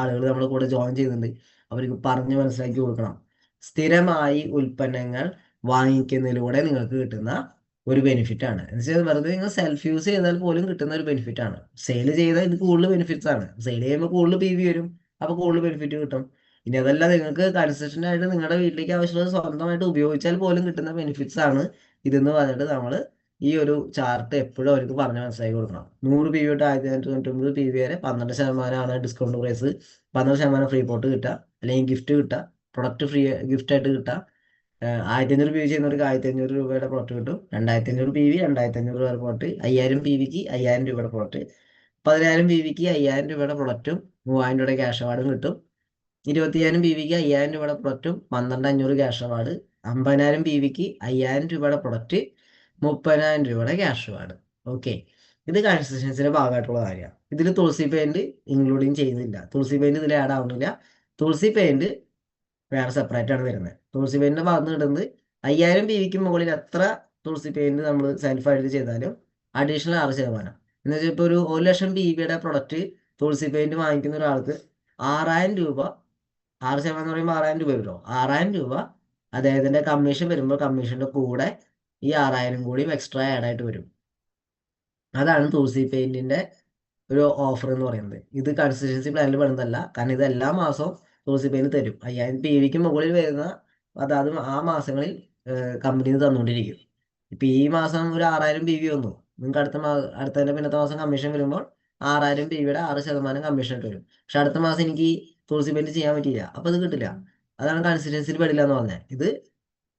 ആളുകൾ നമ്മുടെ കൂടെ ജോയിൻ ചെയ്യുന്നുണ്ട്, അവർക്ക് പറഞ്ഞ് മനസ്സിലാക്കി കൊടുക്കണം. സ്ഥിരമായി ഉൽപ്പന്നങ്ങൾ വാങ്ങിക്കുന്നതിലൂടെ നിങ്ങൾക്ക് കിട്ടുന്ന ഒരു ബെനിഫിറ്റ് ആണ്. എന്നുവെച്ചാൽ വെറുതെ നിങ്ങൾ സെൽഫ് യൂസ് ചെയ്താൽ പോലും കിട്ടുന്ന ഒരു ബെനിഫിറ്റ് ആണ്. സെയിൽ ചെയ്താൽ ഇത് കൂടുതൽ ബെനിഫിറ്റ്സ് ആണ്. സെയിൽ ചെയ്യുമ്പോൾ കൂടുതൽ PV വരും, അപ്പോൾ കൂടുതൽ ബെനിഫിറ്റ് കിട്ടും. ഇനി അതല്ല, നിങ്ങൾക്ക് കൺസിസ്റ്റന്റ് ആയിട്ട് നിങ്ങളുടെ വീട്ടിലേക്ക് ആവശ്യമുള്ളത് സ്വന്തമായിട്ട് ഉപയോഗിച്ചാൽ പോലും കിട്ടുന്ന ബെനിഫിറ്റ്സ് ആണ് ഇതെന്ന് പറഞ്ഞിട്ട് നമ്മൾ ഈ ഒരു ചാർട്ട് എപ്പോഴും അവർക്ക് പറഞ്ഞ് മനസ്സിലാക്കി കൊടുക്കണം. 100 PV തൊട്ട് 1499 PV വരെ 12% ഡിസ്കൗണ്ട് പ്രൈസ്, 12% ഫ്രീ പോട്ട് കിട്ടുക, അല്ലെങ്കിൽ ഗിഫ്റ്റ് കിട്ടുക, പ്രൊഡക്റ്റ് ഫ്രീ ഗിഫ്റ്റ് ആയിട്ട് കിട്ടുക. 1500 PV ചെയ്യുന്നവർക്ക് 1500 രൂപയുടെ പ്രോഡക്റ്റ് കിട്ടും. 2500 PV 2500 രൂപയുടെ പ്രോഡക്റ്റ്, 5000 PVക്ക് 5000 രൂപയുടെ പ്രോഡക്റ്റ്, 10000 PVക്ക് 5000 രൂപയുടെ പ്രൊഡക്റ്റും 3000 രൂപയുടെ ക്യാഷ് അവാർഡും കിട്ടും. 25000 PVക്ക് 5000 രൂപയുടെ പ്രൊഡക്റ്റും 12500 ക്യാഷ് അവാർഡ്, 50000 PVക്ക് 5000 രൂപയുടെ പ്രൊഡക്റ്റ്, 30000 രൂപയുടെ ക്യാഷ് അവാർഡ്. ഓക്കെ, ഇത് കൺസിസ്റ്റൻസിന്റെ ഭാഗമായിട്ടുള്ള കാര്യമാണ്. ഇതിൽ തുളസി പെയിന്റ് ഇൻക്ലൂഡിങ് ചെയ്യുന്നില്ല, തുളസി പെയിന്റ് ഇതിൽ ആഡ് ആവുന്നില്ല. തുളസി പെയിന്റ് വേറെ സെപ്പറേറ്റ് ആണ് വരുന്നത്. തുളസി പെയിന്റിന്റെ ഭാഗത്ത് കിട്ടുന്നത് 5000 PVക്ക് മുകളിൽ എത്ര തുളസി പെയിന്റ് നമ്മൾ സെൽഫായിട്ട് ചെയ്താലും അഡീഷണൽ 6%. എന്ന് വെച്ചാൽ ഇപ്പോൾ ഒരു 1,00,000 PVയുടെ പ്രൊഡക്റ്റ് തുളസി പെയിന്റ് വാങ്ങിക്കുന്ന ഒരാൾക്ക് 6000 രൂപ, 6% എന്ന് പറയുമ്പോൾ 6000 രൂപ വരുമല്ലോ, 6000 രൂപ അദ്ദേഹത്തിന്റെ കമ്മീഷൻ വരുമ്പോൾ കമ്മീഷന്റെ കൂടെ ഈ 6000 കൂടിയും എക്സ്ട്രാ ആഡ് ആയിട്ട് വരും. അതാണ് തുളസി പെയിന്റിന്റെ ഒരു ഓഫർ എന്ന് പറയുന്നത്. ഇത് കൺസിസ്റ്റൻസി പ്ലാനിൽ പെടുന്നതല്ല, കാരണം ഇത് എല്ലാ മാസവും തുളസി പെയിന്റ് തരും. 5000 PVക്ക് മുകളിൽ വരുന്ന അതാത് ആ മാസങ്ങളിൽ കമ്പനി തന്നുകൊണ്ടിരിക്കും. ഇപ്പൊ ഈ മാസം ഒരു 6000 PV വന്നു, നിങ്ങൾക്ക് അടുത്തതിന്റെ പിന്നത്തെ മാസം കമ്മീഷൻ വരുമ്പോൾ 6000 PVയുടെ 6% കമ്മീഷൻ ആയിട്ട് വരും. പക്ഷെ അടുത്ത മാസം എനിക്ക് തുളസി പെയിന്റ് ചെയ്യാൻ പറ്റിയില്ല, അപ്പൊ ഇത് കിട്ടില്ല. അതാണ് കൺസിസ്റ്റൻസിയിൽ പെടില്ല എന്ന് പറഞ്ഞത്. ഇത്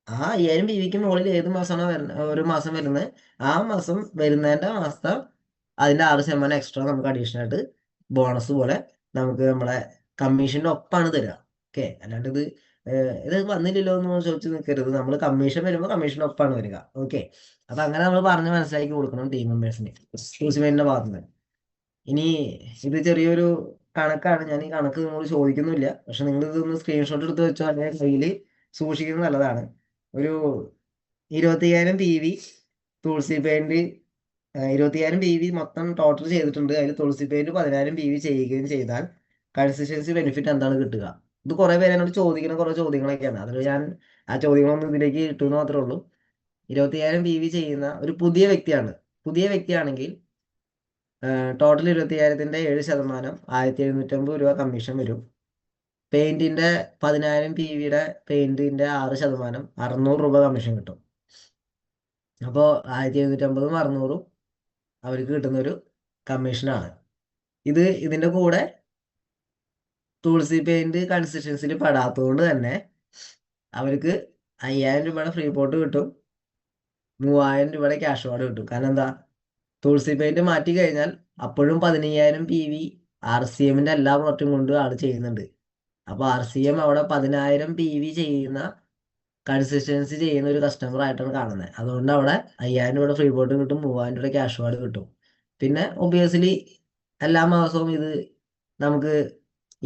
ആ 5000 PVക്ക് മുകളിൽ ഏത് മാസമാണോ ഒരു മാസം വരുന്നത്, ആ മാസം വരുന്നതിന്റെ മാസത്തെ അതിന്റെ 6% എക്സ്ട്രാ നമുക്ക് അഡീഷണൽ ആയിട്ട് ബോണസ് പോലെ നമുക്ക് നമ്മളെ കമ്മീഷന്റെ ഒപ്പാണ് തരിക. ഓക്കെ, അല്ലാണ്ട് ഇത് വന്നില്ലല്ലോ എന്ന് ചോദിച്ചു നിൽക്കരുത്. നമ്മൾ കമ്മീഷൻ വരുമ്പോൾ കമ്മീഷന്റെ ഒപ്പാണ് വരിക. ഓക്കെ, അപ്പൊ അങ്ങനെ നമ്മൾ പറഞ്ഞ് മനസ്സിലാക്കി കൊടുക്കണം ടീം മെമ്പേഴ്സിന്, എക്സ്ക്ലൂസീവിന്റെ ഭാഗത്തുനിന്ന്. ഇനി ഇത് ചെറിയൊരു കണക്കാണ്, ഞാൻ ഈ കണക്ക് നിങ്ങൾ ചോദിക്കുന്നില്ല, പക്ഷെ നിങ്ങൾ ഇതൊന്ന് സ്ക്രീൻഷോട്ട് എടുത്ത് വെച്ചോ, അല്ലെങ്കിൽ കയ്യിൽ സൂക്ഷിക്കുന്നത് നല്ലതാണ്. ഒരു 25000 PV തുളസി പെയിന്റ്, 25000 PV മൊത്തം ടോട്ടൽ ചെയ്തിട്ടുണ്ട്. അതിൽ തുളസി പെയിന്റ് 10000 PV ചെയ്യുകയും ചെയ്താൽ കൺസിസ്റ്റൻസി ബെനിഫിറ്റ് എന്താണ് കിട്ടുക? ഇത് കുറെ പേര് എന്നോട് ചോദിക്കുന്ന കുറെ ചോദ്യങ്ങളൊക്കെയാണ്. അതിൽ ഞാൻ ആ ചോദ്യങ്ങളൊന്നും ഇതിലേക്ക് കിട്ടുമെന്ന് മാത്രമേ ഉള്ളൂ. 25000 PV ചെയ്യുന്ന ഒരു പുതിയ വ്യക്തിയാണ്. പുതിയ വ്യക്തിയാണെങ്കിൽ ടോട്ടൽ 25000ന്റെ 7% 1750 രൂപ കമ്മീഷൻ വരും. പെയിന്റിന്റെ 10000 PVയുടെ പെയിന്റിന്റെ 6% 600 രൂപ കമ്മീഷൻ കിട്ടും. അപ്പോൾ 1750ഉം 600ഉം അവർക്ക് കിട്ടുന്നൊരു കമ്മീഷനാണ്. ഇതിന്റെ കൂടെ തുളസി പെയിന്റ് കൺസിസ്റ്റൻസിൽ പെടാത്തതുകൊണ്ട് തന്നെ അവർക്ക് 5000 രൂപയുടെ ഫ്രീ പോട്ട് കിട്ടും, 3000 രൂപയുടെ ക്യാഷ് അവാർഡ് കിട്ടും. കാരണം എന്താ, തുളസി പെയിന്റ് മാറ്റി കഴിഞ്ഞാൽ അപ്പോഴും 15000 PV RCMന്റെ എല്ലാ പ്ലോട്ടും കൊണ്ട് ആൾ ചെയ്യുന്നുണ്ട്. അപ്പൊ RCM അവിടെ 10000 PV ചെയ്യുന്ന കൺസിസ്റ്റൻസി ചെയ്യുന്ന ഒരു കസ്റ്റമർ ആയിട്ടാണ് കാണുന്നത്. അതുകൊണ്ട് അവിടെ 5000 രൂപയുടെ ഫ്രീ പോട്ട് കിട്ടും, 3000 രൂപയുടെ ക്യാഷ് അവാർഡ് കിട്ടും. പിന്നെ ഒബിയസ്ലി എല്ലാ മാസവും ഇത് നമുക്ക്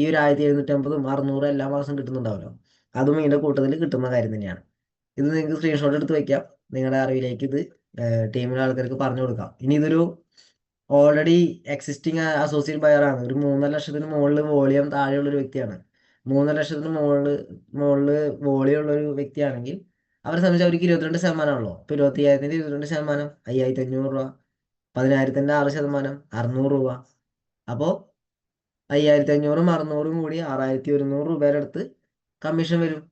ഈ ഒരു 1750ഉം 600 എല്ലാ മാസം കിട്ടുന്നുണ്ടാവല്ലോ, അതും ഇതിന്റെ കൂട്ടത്തിൽ കിട്ടുന്ന കാര്യം തന്നെയാണ്. ഇത് നിങ്ങൾക്ക് സ്ക്രീൻഷോട്ട് എടുത്ത് വെക്കാം, നിങ്ങളുടെ അറിവിലേക്ക് ഇത് ടീമിലെ ആൾക്കാർക്ക് പറഞ്ഞു കൊടുക്കാം. ഇനി ഇതൊരു ഓൾറെഡി എക്സിസ്റ്റിംഗ് അസോസിയേറ്റ് ബയർ ആണ്, ഒരു 3,00,000 മുകളിൽ വോളിയം താഴെയുള്ള ഒരു വ്യക്തിയാണ്. 3,00,000 മുകളിൽ വോളിയം ഉള്ള ഒരു വ്യക്തിയാണെങ്കിൽ അവരെ സംബന്ധിച്ച് അവർക്ക് 22%ആണല്ലോ. ഇപ്പൊ 25000ന്റെ 22%, 5500 രൂപ. 10000ന്റെ 6% 600 രൂപ. അപ്പോ 5500ഉം 600ഉം കൂടി 6100 രൂപയുടെ അടുത്ത് കമ്മീഷൻ വരും.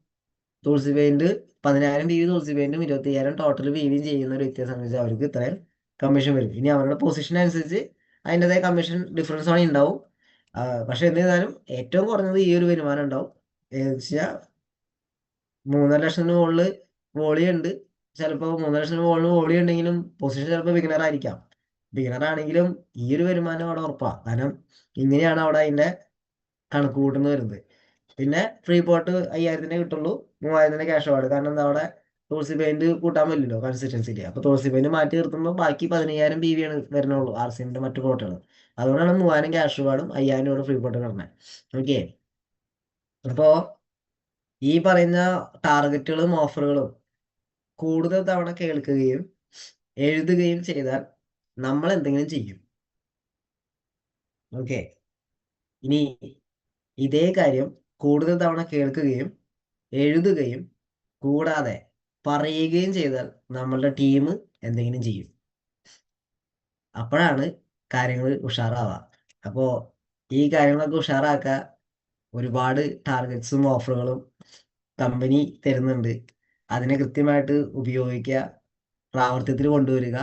തുളസി പെയിന്റ് 10000 PV തുളസി പെയിന്റും 25000 ടോട്ടൽ PVയും ചെയ്യുന്ന ഒരു വ്യക്തിയെ സംബന്ധിച്ച് അവർക്ക് ഇത്രയും കമ്മീഷൻ വരും. ഇനി അവരുടെ പൊസിഷൻ അനുസരിച്ച് അതിൻ്റെതായ കമ്മീഷൻ ഡിഫറൻസ് ആണ് ഉണ്ടാവും. പക്ഷെ എന്നിരുന്നാലും ഏറ്റവും കുറഞ്ഞത് ഈ ഒരു വരുമാനം ഉണ്ടാവും. 3.5 ലക്ഷത്തിന് മുകളിൽ വോളി ഉണ്ട്. ചിലപ്പോൾ 3.5 ലക്ഷത്തിന് മുകളിൽ വോളി ഉണ്ടെങ്കിലും പൊസിഷൻ ചിലപ്പോൾ ബിഗിനർ ആയിരിക്കാം. ബിഗിനർ ആണെങ്കിലും ഈ ഒരു വരുമാനം അവിടെ ഉറപ്പാണ്. കാരണം ഇങ്ങനെയാണ് അവിടെ അതിന്റെ കണക്ക് കൂട്ടുന്നത് വരുന്നത്. പിന്നെ ഫ്രീ പോർട്ട് 5,000 കിട്ടുള്ളൂ, 3,000 ക്യാഷ് അവാർഡ്. കാരണം എന്താ അവിടെ തുളസി പെയിന്റ് കൂട്ടാൻ പറ്റില്ലല്ലോ കൺസിസ്റ്റൻസിക്ക്. അപ്പൊ തുളസി പെയിന്റ് മാറ്റി നിർത്തുമ്പോൾ ബാക്കി 15,000 PV ആണ് വരുന്നുള്ളൂ ആർ സി എമ്മിന്റെ മറ്റു പോർട്ടുകൾ. അതുകൊണ്ടാണ് 3,000 ക്യാഷ് അവാർഡും 5,000 ഫ്രീ പോർട്ട് കിടന്നത്. ഓക്കെ. അപ്പോ ഈ പറയുന്ന ടാർഗറ്റുകളും ഓഫറുകളും കൂടുതൽ തവണ കേൾക്കുകയും എഴുതുകയും ചെയ്താൽ നമ്മൾ എന്തെങ്കിലും ചെയ്യും. ഓക്കെ. ഇനി ഇതേ കാര്യം കൂടുതൽ തവണ കേൾക്കുകയും എഴുതുകയും കൂടാതെ പറയുകയും ചെയ്താൽ നമ്മളുടെ ടീം എന്തെങ്കിലും ചെയ്യും. അപ്പോഴാണ് കാര്യങ്ങൾ ഉഷാറാവുക. അപ്പോൾ ഈ കാര്യങ്ങളൊക്കെ ഉഷാറാക്കാൻ ഒരുപാട് ടാർഗറ്റ്സും ഓഫറുകളും കമ്പനി തരുന്നുണ്ട്. അതിനെ കൃത്യമായിട്ട് ഉപയോഗിക്കുക, പ്രാവർത്തികത്തിൽ കൊണ്ടുവരിക.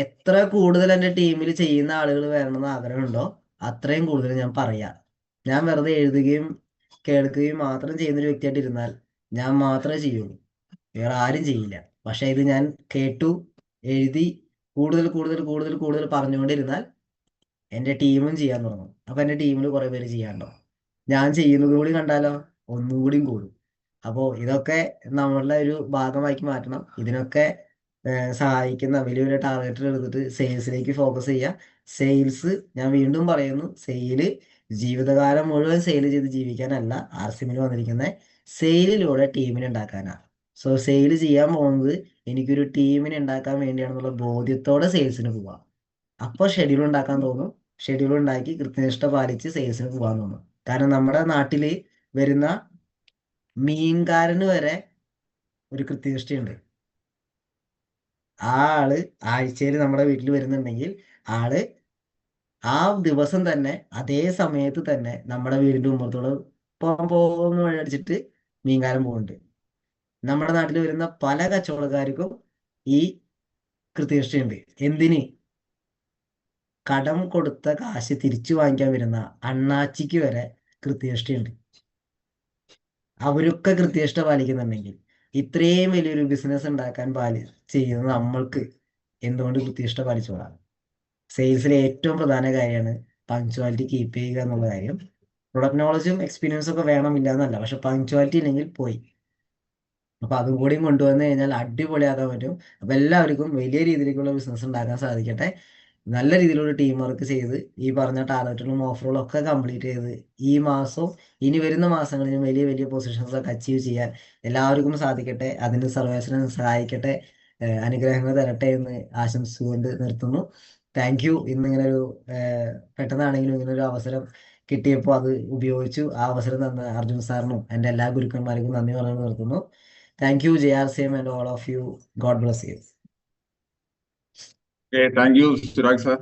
എത്ര കൂടുതൽ എൻ്റെ ടീമിൽ ചെയ്യുന്ന ആളുകൾ വരണമെന്ന് ആഗ്രഹമുണ്ടോ അത്രയും കൂടുതൽ ഞാൻ പറയാം. ഞാൻ വെറുതെ എഴുതുകയും കേൾക്കുകയും മാത്രം ചെയ്യുന്ന ഒരു വ്യക്തിയായിട്ട് ഇരുന്നാൽ ഞാൻ മാത്രമേ ചെയ്യുള്ളൂ, വേറെ ആരും ചെയ്യില്ല. പക്ഷെ ഇത് ഞാൻ കേട്ടു, എഴുതി, കൂടുതൽ കൂടുതൽ കൂടുതൽ കൂടുതൽ പറഞ്ഞുകൊണ്ടിരുന്നാൽ എൻ്റെ ടീമും ചെയ്യാൻ തുടങ്ങും. അപ്പൊ എൻ്റെ ടീമിൽ കുറെ പേര് ചെയ്യാണ്ടോ, ഞാൻ ചെയ്യുന്നത് കൂടി കണ്ടാലോ ഒന്നും കൂടിയും കൂടും. അപ്പോൾ ഇതൊക്കെ നമ്മളുടെ ഒരു ഭാഗമാക്കി മാറ്റണം. ഇതിനൊക്കെ സഹായിക്കുന്ന വലിയ വലിയ ടാർഗറ്റുകൾ എടുത്തിട്ട് സെയിൽസിലേക്ക് ഫോക്കസ് ചെയ്യുക. സെയിൽസ്, ഞാൻ വീണ്ടും പറയുന്നു, സെയില് ജീവിതകാലം മുഴുവൻ സെയിൽ ചെയ്ത് ജീവിക്കാനല്ല ആർ സി എമ്മിൽ വന്നിരിക്കുന്നത്, സെയിലിലൂടെ ടീമിനെ ഉണ്ടാക്കാനാണ്. സോ സെയിൽ ചെയ്യാൻ പോകുന്നത് എനിക്കൊരു ടീമിനെ ഉണ്ടാക്കാൻ വേണ്ടിയാണെന്നുള്ള ബോധ്യത്തോടെ സെയിൽസിന് പോവാം. അപ്പോൾ ഷെഡ്യൂൾ ഉണ്ടാക്കാൻ തോന്നും. ഷെഡ്യൂൾ ഉണ്ടാക്കി കൃത്യനിഷ്ഠ പാലിച്ച് സെയിൽസിന് പോകാൻ തോന്നും. കാരണം നമ്മുടെ നാട്ടിൽ വരുന്ന മീൻകാരന് വരെ ഒരു കൃത്യനിഷ്ഠയുണ്ട്. ആ ആള് ആഴ്ചയിൽ നമ്മുടെ വീട്ടിൽ വരുന്നുണ്ടെങ്കിൽ ആള് ആ ദിവസം തന്നെ അതേ സമയത്ത് തന്നെ നമ്മുടെ വീടിന്റെ മുമ്പത്തോട് പോകുന്ന വഴി അടിച്ചിട്ട് മീൻകാരൻ പോകുന്നുണ്ട്. നമ്മുടെ നാട്ടിൽ വരുന്ന പല കച്ചവടക്കാർക്കും ഈ കൃത്യനിഷ്ഠയുണ്ട്. എന്തിന്? കടം കൊടുത്ത കാശ് തിരിച്ചു വാങ്ങിക്കാൻ വരുന്ന അണ്ണാച്ചിക്ക് വരെ കൃത്യനിഷ്ഠയുണ്ട്. അവരൊക്കെ കൃത്യനിഷ്ഠ പാലിക്കുന്നുണ്ടെങ്കിൽ ഇത്രയും വലിയൊരു ബിസിനസ് ഉണ്ടാക്കാൻ ചെയ്യുന്ന നമ്മൾക്ക് എന്തുകൊണ്ട് കൃത്യനിഷ്ഠ പാലിച്ചോളാം? സെയിൽസിലെ ഏറ്റവും പ്രധാന കാര്യമാണ് പങ്ക്ച്വാലിറ്റി കീപ്പ് ചെയ്യുക എന്നുള്ള കാര്യം. പ്രൊഡക്റ്റ് നോളജും എക്സ്പീരിയൻസും ഒക്കെ വേണമില്ല എന്നല്ല, പക്ഷെ പങ്ക്ച്വാലിറ്റി ഇല്ലെങ്കിൽ പോയി. അപ്പൊ അതും കൂടിയും കൊണ്ടുവന്നു കഴിഞ്ഞാൽ അടിപൊളിയാക്കാൻ പറ്റും. അപ്പൊ എല്ലാവർക്കും വലിയ രീതിയിലേക്കുള്ള ബിസിനസ് ഉണ്ടാക്കാൻ സാധിക്കട്ടെ. നല്ല രീതിയിലുള്ള ടീം വർക്ക് ചെയ്ത് ഈ പറഞ്ഞ ടാർഗറ്റുകളും ഓഫറുകളും ഒക്കെ കംപ്ലീറ്റ് ചെയ്ത് ഈ മാസവും ഇനി വരുന്ന മാസങ്ങളിലും വലിയ വലിയ പൊസിഷൻസ് ഒക്കെ അച്ചീവ് ചെയ്യാൻ എല്ലാവർക്കും സാധിക്കട്ടെ. അതിന് സർവേശ്വരൻ സഹായിക്കട്ടെ, അനുഗ്രഹങ്ങൾ തരട്ടെ എന്ന് ആശംസിച്ചുകൊണ്ട് നിർത്തുന്നു. Thank you. ഇന്നിങ്ങനെ ഒരു പെട്ടെന്നാണെങ്കിലും ഇങ്ങനെ ഒരു അവസരം കിട്ടിയപ്പോൾ അത് ഉപയോഗിച്ചു. ആ അവസരം തന്ന അർജുൻ സാറിനും എൻ്റെ എല്ലാ ഗുരുക്കന്മാർക്കും നന്ദി പറഞ്ഞു നിർത്തുന്നു. Thank U JRCM and all of you. God bless you. Okay, thank you, Chirag sir.